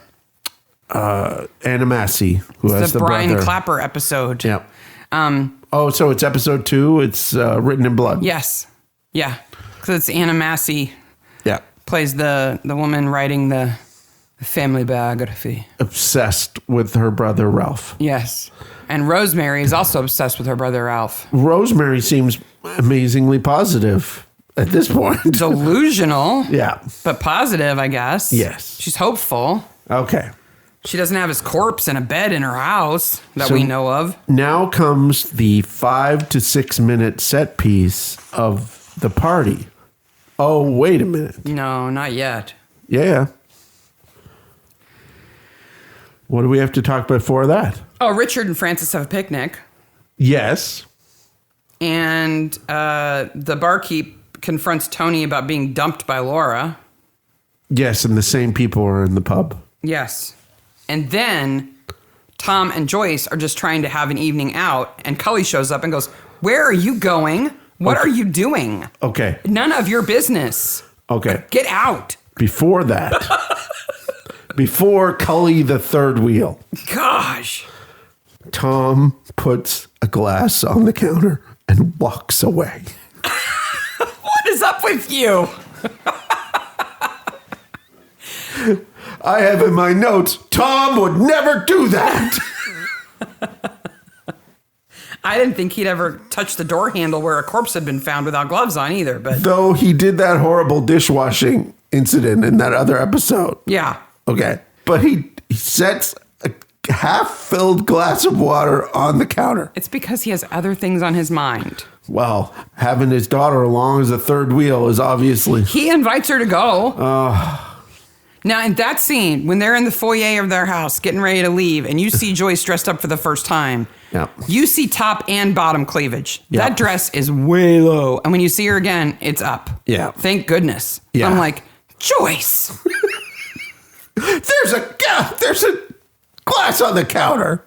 Massey, who has The the Brian brother. Clapper episode. Yeah. So it's episode 2. It's Written in Blood. Yes. Yeah. Because it's Anna Massey Yeah. plays the woman writing the family biography. Obsessed with her brother Ralph. Yes. And Rosemary is also obsessed with her brother Ralph. Rosemary seems amazingly positive at this point. Delusional. Yeah. But positive, I guess. Yes. She's hopeful. Okay. She doesn't have his corpse in a bed in her house that So- we know of. Now comes the 5 to 6 minute set piece of the party. Oh, wait a minute. No, not yet. Yeah. What do we have to talk before that? Oh, Richard and Francis have a picnic. Yes. And the barkeep confronts Tony about being dumped by Laura. Yes, and the same people are in the pub. Yes. And then Tom and Joyce are just trying to have an evening out, and Cully shows up and goes, "Where are you going? What are you doing? Okay. None of your business. Okay. Get out." Before that, before Cully the third wheel, Gosh. Tom puts a glass on the counter and walks away. What is up with you? I have in my notes, Tom would never do that. I didn't think he'd ever touch the door handle where a corpse had been found without gloves on either, but Though he did that horrible dishwashing incident in that other episode. yeah. Okay. But he sets a half-filled glass of water on the counter. It's because he has other things on his mind. Well, having his daughter along as a third wheel is obviously... He invites her to go. Now, in that scene, when they're in the foyer of their house getting ready to leave, and you see Joyce dressed up for the first time, Yep. you see top and bottom cleavage. Yep. That dress is way low. And when you see her again, it's up. Yeah. Thank goodness. Yeah. I'm like, Joyce. There's a glass on the counter.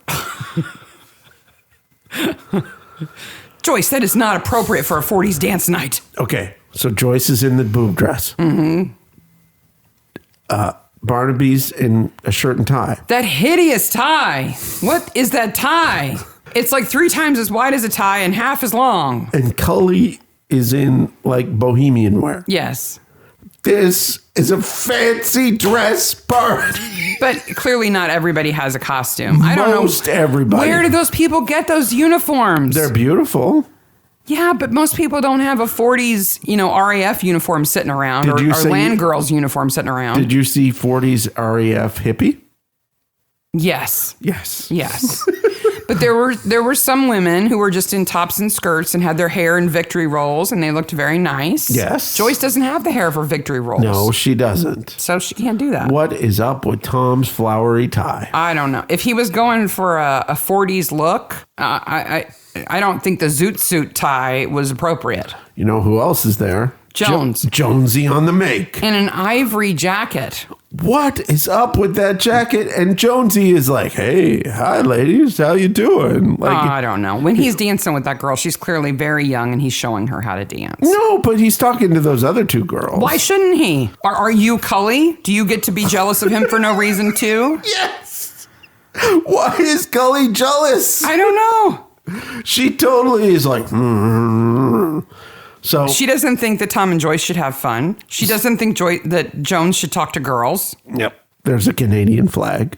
Joyce, that is not appropriate for a 40s dance night. Okay, so Joyce is in the boob dress. Mm-hmm. Barnaby's in a shirt and tie. That hideous tie. What is that tie? It's like 3 times as wide as a tie and half as long. And Cully is in like bohemian wear. Yes. This is a fancy dress party. But clearly not everybody has a costume. I don't know. Most everybody. Where do those people get those uniforms? They're beautiful. Yeah, but most people don't have a 40s, RAF uniform sitting around or Land Girls uniform sitting around. Did you see 40s RAF hippie? Yes. Yes. Yes. But there were some women who were just in tops and skirts and had their hair in victory rolls, and they looked very nice. Yes. Joyce doesn't have the hair for victory rolls. No, she doesn't. So she can't do that. What is up with Tom's flowery tie? I don't know. If he was going for a 40s look, I don't think the zoot suit tie was appropriate. You know who else is there? Jones. Jonesy on the make. In an ivory jacket. What is up with that jacket? And Jonesy is like, hey, hi, ladies. How you doing? Like, I don't know. When he's dancing with that girl, she's clearly very young, and he's showing her how to dance. No, but he's talking to those other two girls. Why shouldn't he? Are you Cully? Do you get to be jealous of him for no reason, too? Yes. Why is Cully jealous? I don't know. She totally is like, So she doesn't think that Tom and Joyce should have fun. She doesn't think that Jones should talk to girls. Yep. There's a Canadian flag.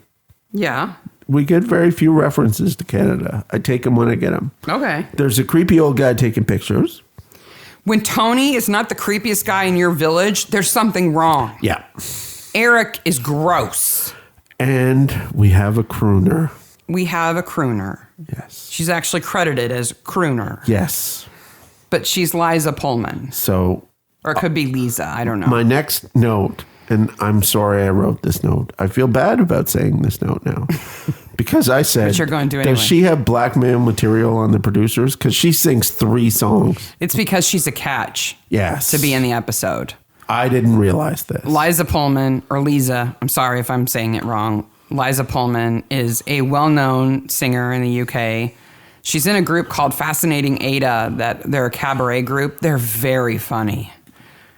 Yeah. We get very few references to Canada. I take them when I get them. Okay. There's a creepy old guy taking pictures. When Tony is not the creepiest guy in your village, there's something wrong. Yeah. Eric is gross. And we have a crooner. We have a crooner. Yes. She's actually credited as crooner. Yes. But she's Liza Pullman. So. Or it could be Lisa. I don't know. My next note, and I'm sorry I wrote this note. I feel bad about saying this note now. Because I said, but you're going to anyway. Does she have blackmail material on the producers? Because she sings 3 songs. It's because she's a catch. Yes. To be in the episode. I didn't realize this. Liza Pullman, or Lisa, I'm sorry if I'm saying it wrong. Liza Pullman is a well-known singer in the UK. She's in a group called Fascinating Ada. They're a cabaret group. They're very funny.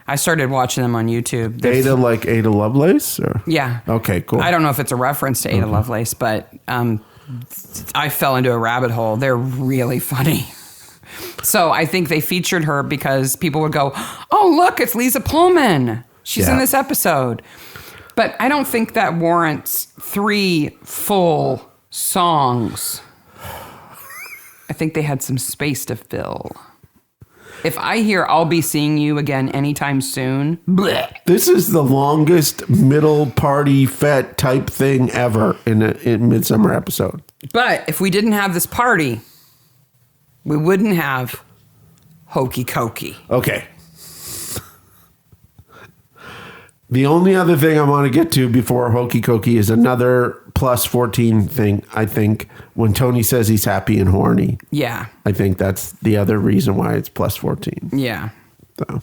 I started watching them on YouTube. Ada like Ada Lovelace? Or? Yeah. Okay, cool. I don't know if it's a reference to Ada Lovelace, but I fell into a rabbit hole. They're really funny. So I think they featured her because people would go, oh, look, it's Liza Pullman. She's in this episode. But I don't think that warrants 3 full songs. I think they had some space to fill. If I hear I'll be seeing you again anytime soon, bleh. This is the longest middle party fet type thing ever in Midsomer episode. But if we didn't have this party, we wouldn't have Hokey Cokey. Okay. The only other thing I want to get to before Hokey Cokey is another plus 14 thing, I think, when Tony says he's happy and horny. Yeah. I think that's the other reason why it's plus 14. Yeah. So.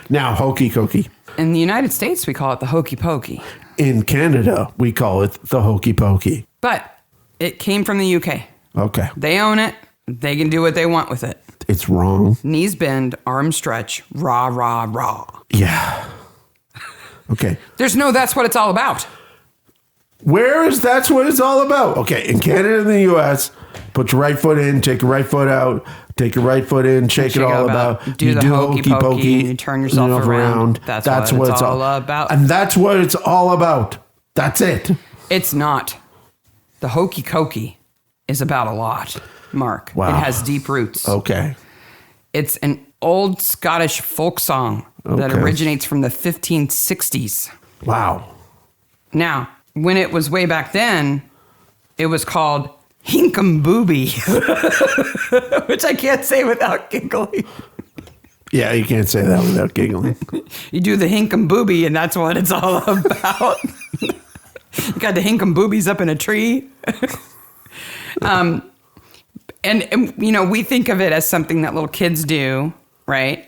Now, Hokey Cokey. In the United States, we call it the Hokey Pokey. In Canada, we call it the Hokey Pokey. But it came from the UK. Okay. They own it. They can do what they want with it. It's wrong. Knees bend, arms stretch, rah, rah, rah. Yeah. Okay. That's what it's all about. Where is that's what it's all about? Okay, in Canada and the U.S., put your right foot in, take your right foot out, take your right foot in, shake it all about. Do the hokey pokey, and you turn yourself around. That's what it's all about. And that's what it's all about. That's it. It's not. The Hokey Cokey is about a lot, Mark. Wow. It has deep roots. Okay. It's an old Scottish folk song that originates from the 1560s. Wow. Now, when it was way back then, it was called Hinkum Booby, which I can't say without giggling. Yeah, you can't say that without giggling. You do the Hinkum Booby, and that's what it's all about. You got the Hinkum Boobies up in a tree. And you know, we think of it as something that little kids do, right?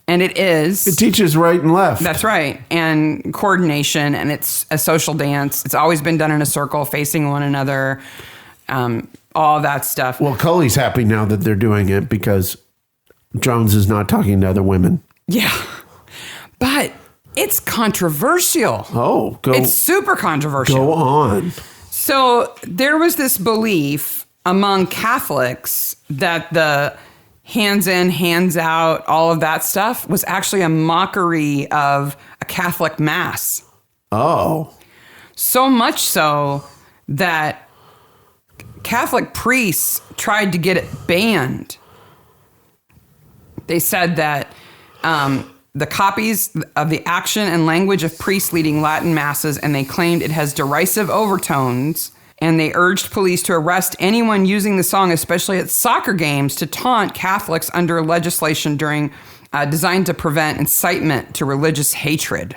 And it is. It teaches right and left. That's right. And coordination, and it's a social dance. It's always been done in a circle, facing one another, all that stuff. Well, Cully's happy now that they're doing it because Jones is not talking to other women. Yeah. But it's controversial. Oh, go. It's super controversial. Go on. So there was this belief among Catholics that the hands in, hands out, all of that stuff was actually a mockery of a Catholic mass. Oh. So much so that Catholic priests tried to get it banned. They said that the copies of the action and language of priests leading Latin masses, and they claimed it has derisive overtones. And they urged police to arrest anyone using the song, especially at soccer games, to taunt Catholics under legislation designed to prevent incitement to religious hatred.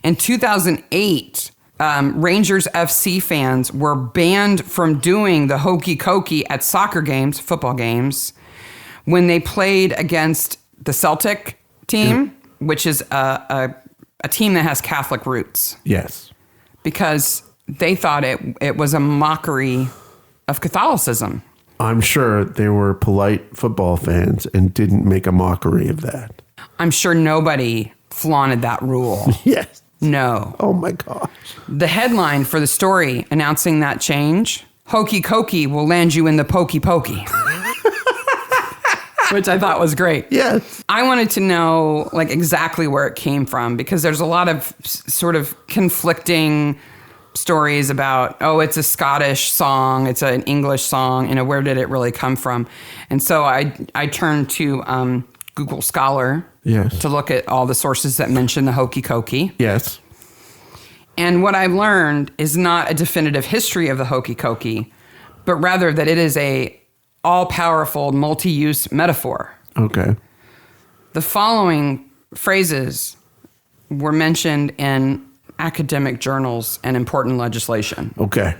In 2008, Rangers FC fans were banned from doing the Hokey Cokey at soccer games, football games, when they played against the Celtic team, which is a team that has Catholic roots. Yes. Because they thought it was a mockery of Catholicism. I'm sure they were polite football fans and didn't make a mockery of that. I'm sure nobody flaunted that rule. Yes. No. Oh my gosh. The headline for the story announcing that change, Hokey Cokey will land you in the pokey pokey. Which I thought was great. Yes. I wanted to know like exactly where it came from because there's a lot of sort of conflicting stories about, oh, it's a Scottish song, it's an English song, where did it really come from? And so I turned to Google Scholar to look at all the sources that mention the Hokey Cokey. Yes. And what I've learned is not a definitive history of the Hokey Cokey, but rather that it is a all-powerful multi-use metaphor. Okay. The following phrases were mentioned in academic journals and important legislation. Okay.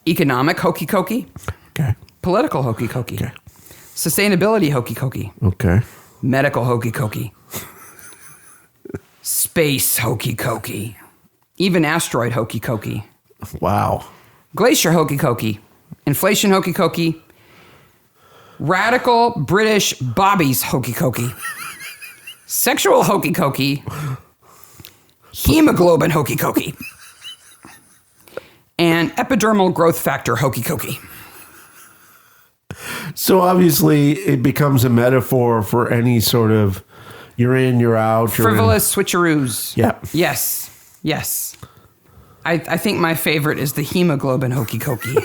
Economic Hokey Cokey. Okay. Political Hokey Cokey. Okay. Sustainability Hokey Cokey. Okay. Medical Hokey Cokey. Space Hokey Cokey. Even asteroid Hokey Cokey. Wow. Glacier Hokey Cokey. Inflation Hokey Cokey. Radical British Bobbies Hokey Cokey. Sexual Hokey Cokey. Hemoglobin Hokey Cokey. And epidermal growth factor Hokey Cokey. So obviously it becomes a metaphor for any sort of you're in, you're out. Frivolous switcheroos. Yeah. Yes. Yes. I think my favorite is the hemoglobin Hokey Cokey.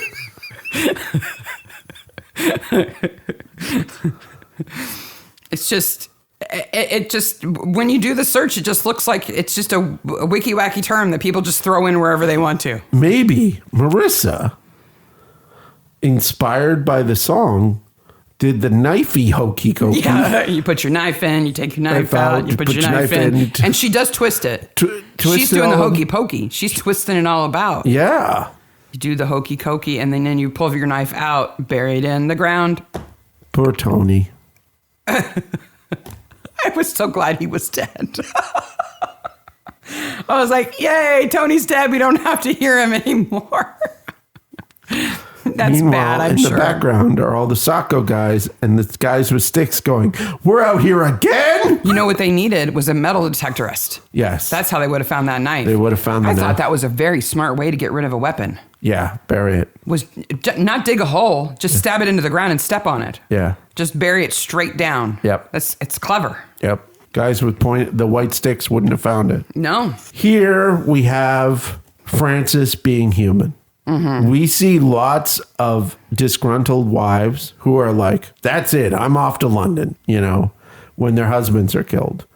It's just, it just, when you do the search, it just looks like it's just a wiki wacky term that people just throw in wherever they want to. Maybe Marissa, inspired by the song, did the knifey Hokey Cokey. Yeah, you put your knife in, you take your knife out, you put your knife in. And she does twist it. She's doing the hokey pokey. She's twisting it all about. Yeah. You do the Hokey Cokey, and then you pull your knife out, bury it in the ground. Poor Tony. I was so glad he was dead. I was like, yay, Tony's dead. We don't have to hear him anymore. That's Meanwhile, bad, I'm in sure. the background are all the Sacco guys and the guys with sticks going, we're out here again. You know what they needed was a metal detectorist. Yes. That's how they would have found that knife. They would have found the I knife. thought that was a very smart way to get rid of a weapon. Yeah, bury it. Was not dig a hole, just stab it into the ground and step on it. Yeah. Just bury it straight down. Yep. It's clever. Yep. Guys with the white sticks wouldn't have found it. No. Here we have Frances being human. Mm-hmm. We see lots of disgruntled wives who are like, that's it, I'm off to London, when their husbands are killed.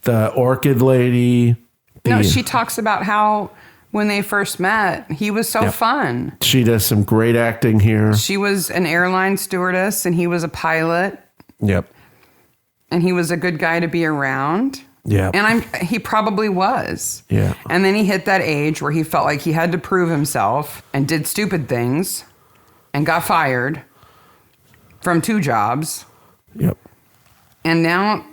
The orchid lady. No, she talks about how when they first met, he was so fun. She does some great acting here. She was an airline stewardess and he was a pilot. Yep. And he was a good guy to be around. Yeah. And he probably was. Yeah. And then he hit that age where he felt like he had to prove himself and did stupid things and got fired from 2 jobs. Yep. And now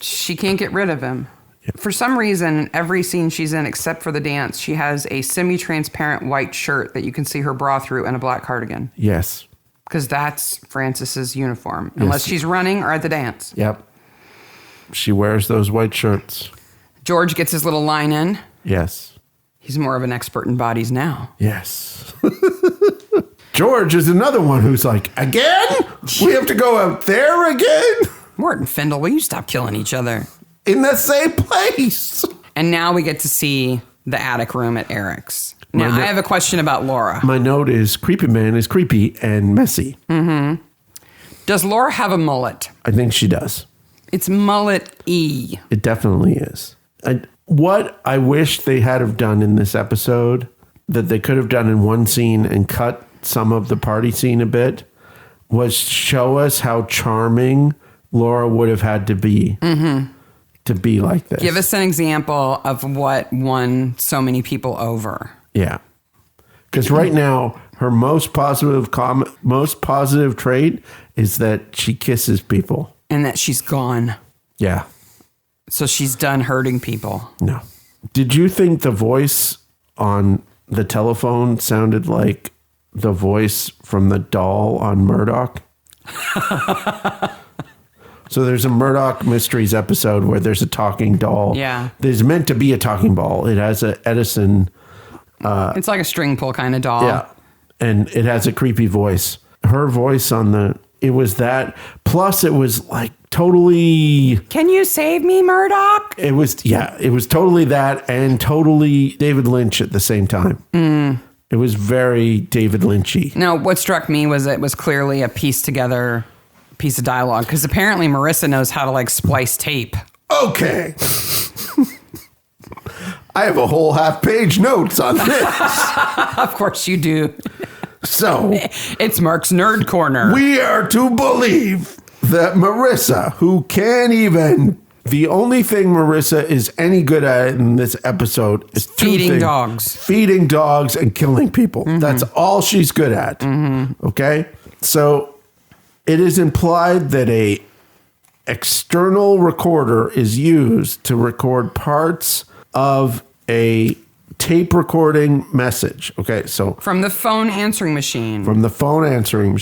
she can't get rid of him. Yep. For some reason, every scene she's in, except for the dance, she has a semi-transparent white shirt that you can see her bra through and a black cardigan. Yes. Because that's Frances's uniform, unless she's running or at the dance. Yep. She wears those white shirts. George gets his little line in. Yes. He's more of an expert in bodies now. Yes. George is another one who's like, again? We have to go out there again? Morton Findle, will you stop killing each other? In the same place. And now we get to see the attic room at Eric's. Now, I have a question about Laura. My note is Creepy Man is creepy and messy. Mm-hmm. Does Laura have a mullet? I think she does. It's mullet-y. It definitely is. What I wish they had have done in this episode that they could have done in one scene and cut some of the party scene a bit was show us how charming Laura would have had to be to be like this. Give us an example of what won so many people over. Yeah. Because right now, her most positive trait is that she kisses people. And that she's gone. Yeah. So she's done hurting people. No. Did you think the voice on the telephone sounded like the voice from the doll on Murdoch? So there's a Murdoch Mysteries episode where there's a talking doll. Yeah. There's meant to be a talking ball. It has a Edison. It's like a string pull kind of doll. Yeah. And it has a creepy voice. Her voice it was that. Plus it was like totally. Can you save me, Murdoch? It was totally that and totally David Lynch at the same time. It was very David Lynchy. No, what struck me was it was clearly a pieced together piece of dialogue because apparently Marissa knows how to like splice tape. Okay. I have a whole half-page notes on this. Of course you do. So it's Mark's Nerd Corner. We are to believe that Marissa, who can't even... The only thing Marissa is any good at in this episode is feeding dogs. Feeding dogs and killing people. That's all she's good at. Okay? So it is implied that a external recorder is used to record parts of a tape recording message. Okay, so from the phone answering machine. So the phone answering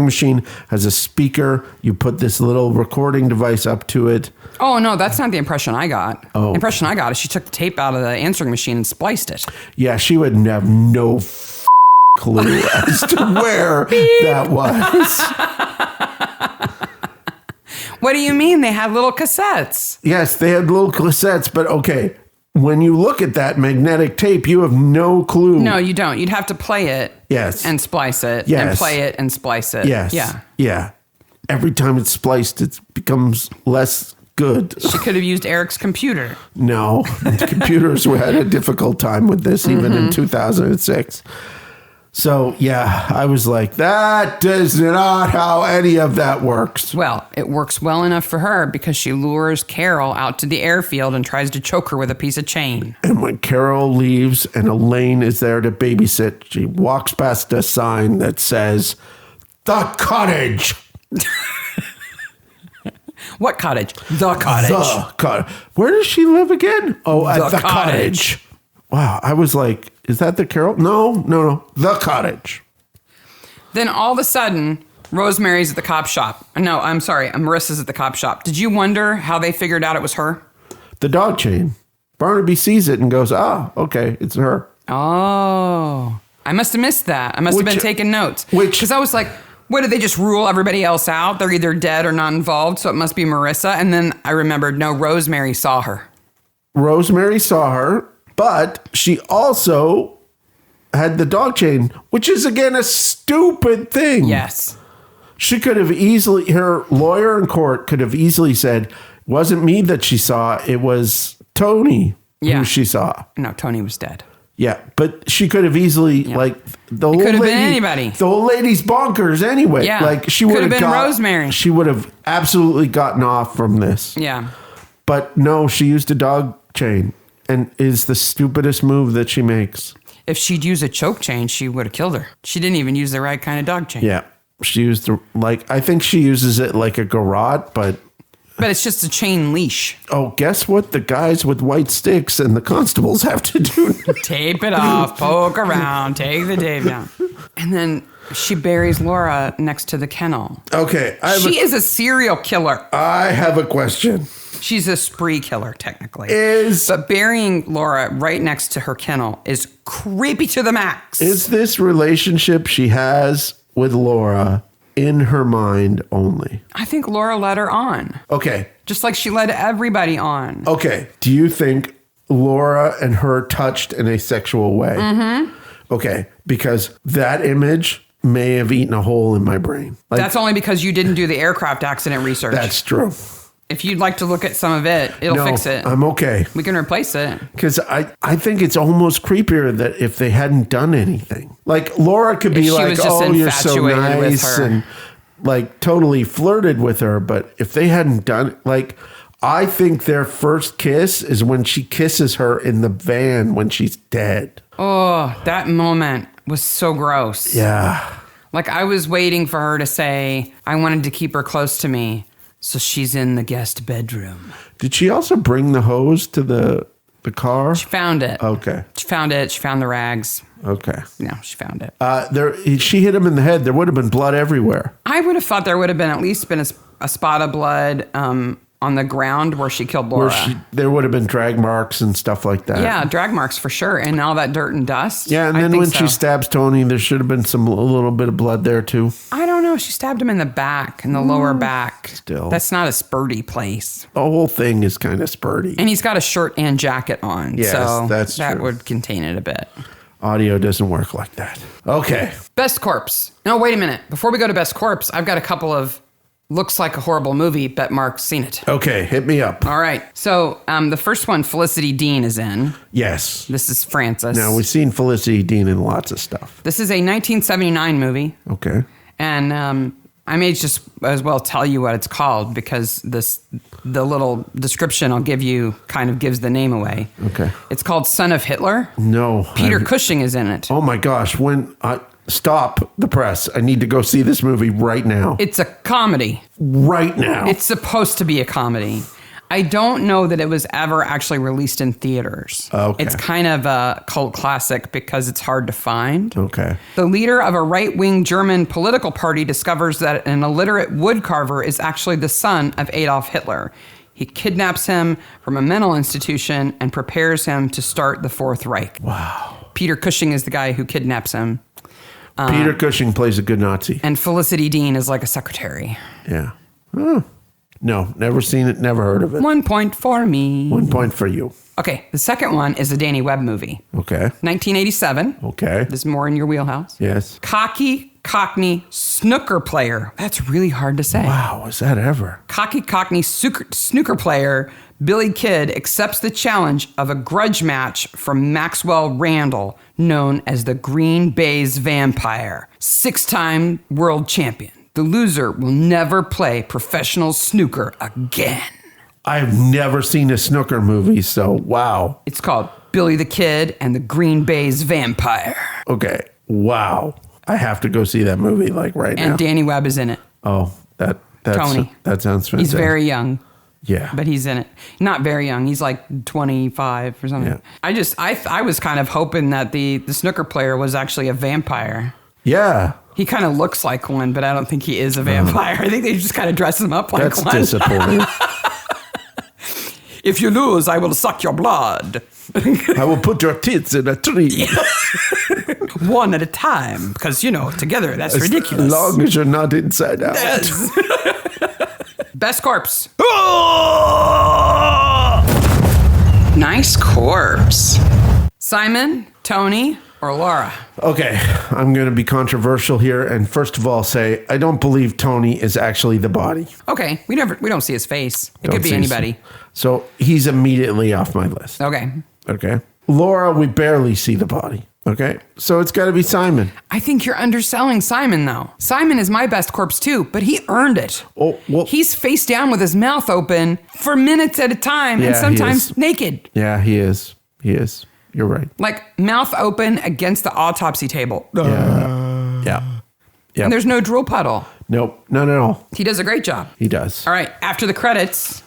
machine has a speaker. You put this little recording device up to it. Oh, no, that's not the impression I got. Oh. The impression I got is she took the tape out of the answering machine and spliced it. Yeah, she would have no clue as to where that was. What do you mean? They had little cassettes. Yes, they had little cassettes, but okay. When you look at that magnetic tape, you have no clue. No, you don't. You'd have to play it. Yes. And splice it. Yes. And play it and splice it. Yes. Yeah. Yeah. Every time it's spliced, it becomes less good. She could have used Eric's computer. No. Computers had a difficult time with this, even in 2006. So, yeah, I was like, that is not how any of that works. Well, it works well enough for her because she lures Carol out to the airfield and tries to choke her with a piece of chain. And when Carol leaves and Elaine is there to babysit, she walks past a sign that says, "The Cottage." What cottage? The cottage. The cottage. Where does she live again? Oh, at the cottage. Wow, I was like, is that the Carol? No. The Cottage. Then all of a sudden, Rosemary's at the cop shop. No, I'm sorry, Marissa's at the cop shop. Did you wonder how they figured out it was her? The dog chain. Barnaby sees it and goes, okay, it's her. Oh, I must have missed that. I must have been taking notes. Because I was like, what, did they just rule everybody else out? They're either dead or not involved, so it must be Marissa. And then I remembered, no, Rosemary saw her. Rosemary saw her. But she also had the dog chain, which is, again, a stupid thing. Yes. She could have easily, her lawyer in court could have easily said, it wasn't me that she saw, it was Tony who she saw. No, Tony was dead. Yeah, but she could have easily, like, the old lady. Could have been anybody. The old lady's bonkers anyway. Yeah. Like, she would have been Rosemary. She would have absolutely gotten off from this. Yeah. But no, she used a dog chain. And is the stupidest move that she makes. If she'd used a choke chain, she would have killed her. She didn't even use the right kind of dog chain. Yeah. She used, I think she uses it like a garrote, but... But it's just a chain leash. Oh, guess what the guys with white sticks and the constables have to do? Tape it off, poke around, take the tape down. And then She buries Laura next to the kennel. Okay. She is a serial killer. I have a question. She's a spree killer, technically. But burying Laura right next to her kennel is creepy to the max. Is this relationship she has with Laura in her mind only? I think Laura led her on. Okay. Just like she led everybody on. Okay. Do you think Laura and her touched in a sexual way? Mm-hmm. Okay. Because that image may have eaten a hole in my brain. That's only because you didn't do the aircraft accident research. That's true. If you'd like to look at some of it, it'll fix it. I'm okay. We can replace it. Because I think it's almost creepier that if they hadn't done anything. Like, Laura could be like, oh, you're so nice, and like totally flirted with her. But if they hadn't done, like, I think their first kiss is when she kisses her in the van when she's dead. Oh, that moment was so gross. Yeah. Like, I was waiting for her to say, I wanted to keep her close to me. So she's in the guest bedroom. Did she also bring the hose to the car? She found it. Okay. She found it. She found the rags. Okay. No, she found it. She hit him in the head. There would have been blood everywhere. I would have thought there would have been at least a spot of blood on the ground where she killed Laura. There would have been drag marks and stuff like that. Yeah, drag marks for sure. And all that dirt and dust. Yeah, and then when she stabs Tony, there should have been a little bit of blood there too. I don't know. She stabbed him in the back, in the lower back. Still. That's not a spurty place. The whole thing is kind of spurty. And he's got a shirt and jacket on. Yes, so that's that true. would contain it a bit. Audio doesn't work like that. Okay. Best corpse. No, wait a minute. Before we go to best corpse, I've got a couple of looks like a horrible movie, bet Mark's seen it. Okay, hit me up. All right. So the first one, Felicity Dean is in. Yes. This is Frances. Now, we've seen Felicity Dean in lots of stuff. This is a 1979 movie. Okay. And I may just as well tell you what it's called because the little description I'll give you kind of gives the name away. Okay. It's called Son of Hitler. No. Peter Cushing is in it. Oh my gosh. Stop the press. I need to go see this movie right now. It's a comedy. Right now. It's supposed to be a comedy. I don't know that it was ever actually released in theaters. Okay. It's kind of a cult classic because it's hard to find. Okay. The leader of a right-wing German political party discovers that an illiterate woodcarver is actually the son of Adolf Hitler. He kidnaps him from a mental institution and prepares him to start the Fourth Reich. Wow. Peter Cushing is the guy who kidnaps him. Peter Cushing plays a good Nazi. And Felicity Dean is like a secretary. Yeah. Oh. No, never seen it, never heard of it. 1 point for me. 1 point for you. Okay, the second one is a Danny Webb movie. Okay. 1987. Okay. This is more in your wheelhouse. Yes. Cockney snooker player. That's really hard to say. Wow, is that ever? Cockney snooker player Billy Kidd accepts the challenge of a grudge match from Maxwell Randall, known as the Green Bay's Vampire, 6-time world champion. The loser will never play professional snooker again. I've never seen a snooker movie, so wow. It's called Billy the Kid and the Green Bay's Vampire. Okay, wow. I have to go see that movie like right now. And Danny Webb is in it. Oh, that Tony. That sounds fantastic. He's very young. Yeah. But he's in it. Not very young. He's like 25 or something. Yeah. I was kind of hoping that the snooker player was actually a vampire. Yeah. He kind of looks like one, but I don't think he is a vampire. I think they just kind of dress him up like That's one. disappointing. If you lose, I will suck your blood. I will put your tits in a tree. One at a time. Because, together, that's ridiculous. As long as you're not inside out. Yes. Best corpse. Nice corpse. Simon, Tony, or Laura? Okay, I'm going to be controversial here, and first of all say I don't believe Tony is actually the body. Okay, we don't see his face. It could be anybody. So he's immediately off my list. Okay. Okay. Laura, we barely see the body. Okay, so it's got to be Simon. I think you're underselling Simon, though. Simon is my best corpse, too, but he earned it. Oh, well, he's face down with his mouth open for minutes at a time, and sometimes naked. Yeah, he is. He is. You're right. Like, mouth open against the autopsy table. Yeah. And there's no drool puddle. Nope. No. He does a great job. He does. All right, after the credits,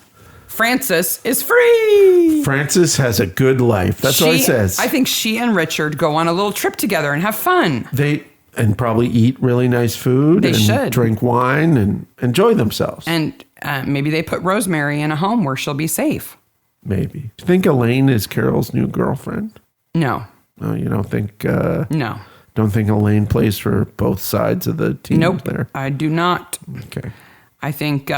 Frances is free. Frances has a good life. That's what it says. I think she and Richard go on a little trip together and have fun. and probably eat really nice food. They and should. drink wine and enjoy themselves. And maybe they put Rosemary in a home where she'll be safe. Maybe. Do you think Elaine is Carol's new girlfriend? No. Oh, you don't think? No. Don't think Elaine plays for both sides of the team there? I do not. Okay. I think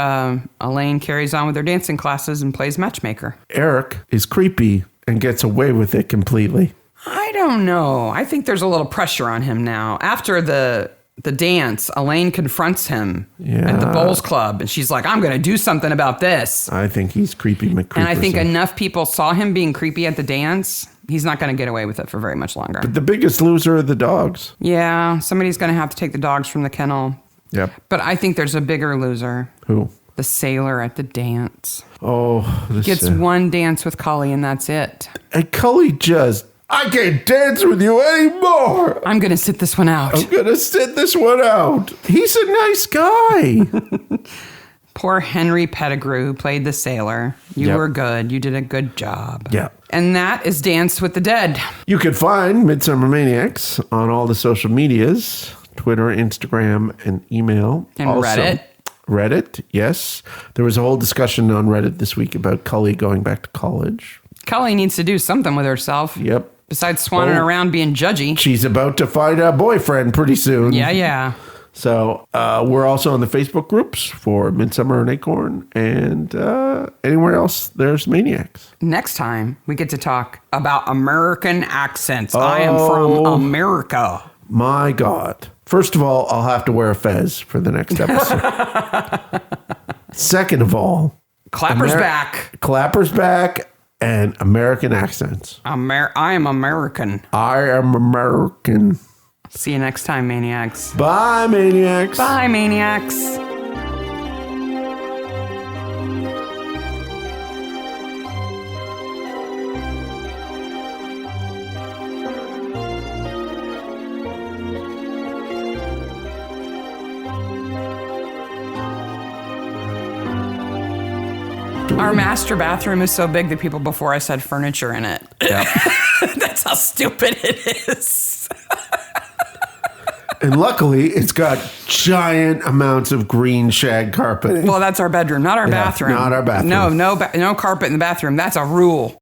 Elaine carries on with her dancing classes and plays matchmaker. Eric is creepy and gets away with it completely. I don't know. I think there's a little pressure on him now. After the dance, Elaine confronts him at the bowls club, and she's like, I'm going to do something about this. I think he's creepy McCreeperson. And I think enough people saw him being creepy at the dance. He's not going to get away with it for very much longer. But the biggest loser are the dogs. Yeah, somebody's going to have to take the dogs from the kennel. Yep. But I think there's a bigger loser. Who? The sailor at the dance. Oh, Gets one dance with Cully, and that's it. And Cully just, I can't dance with you anymore. I'm going to sit this one out. I'm going to sit this one out. He's a nice guy. Poor Henry Pettigrew, who played the sailor. You Yep. were good. You did a good job. Yeah. And that is Dance with the Dead. You can find Midsomer Maniacs on all the social medias, Twitter, Instagram, and email. And also, Reddit. Reddit, yes. There was a whole discussion on Reddit this week about Cully going back to college. Cully needs to do something with herself. Yep. Besides swanning around being judgy. She's about to find a boyfriend pretty soon. Yeah. So we're also on the Facebook groups for Midsomer and Acorn, and anywhere else there's Maniacs. Next time, we get to talk about American accents. I am from America. My God. First of all, I'll have to wear a fez for the next episode. Second of all, Clapper's back. Clapper's back and American accents. I am American. I am American. See you next time, Maniacs. Bye, Maniacs. Bye, Maniacs. Our master bathroom is so big that people before us had furniture in it. Yep. That's how stupid it is. And luckily, it's got giant amounts of green shag carpet. Well, that's our bedroom, not our bathroom. Not our bathroom. No carpet in the bathroom. That's a rule.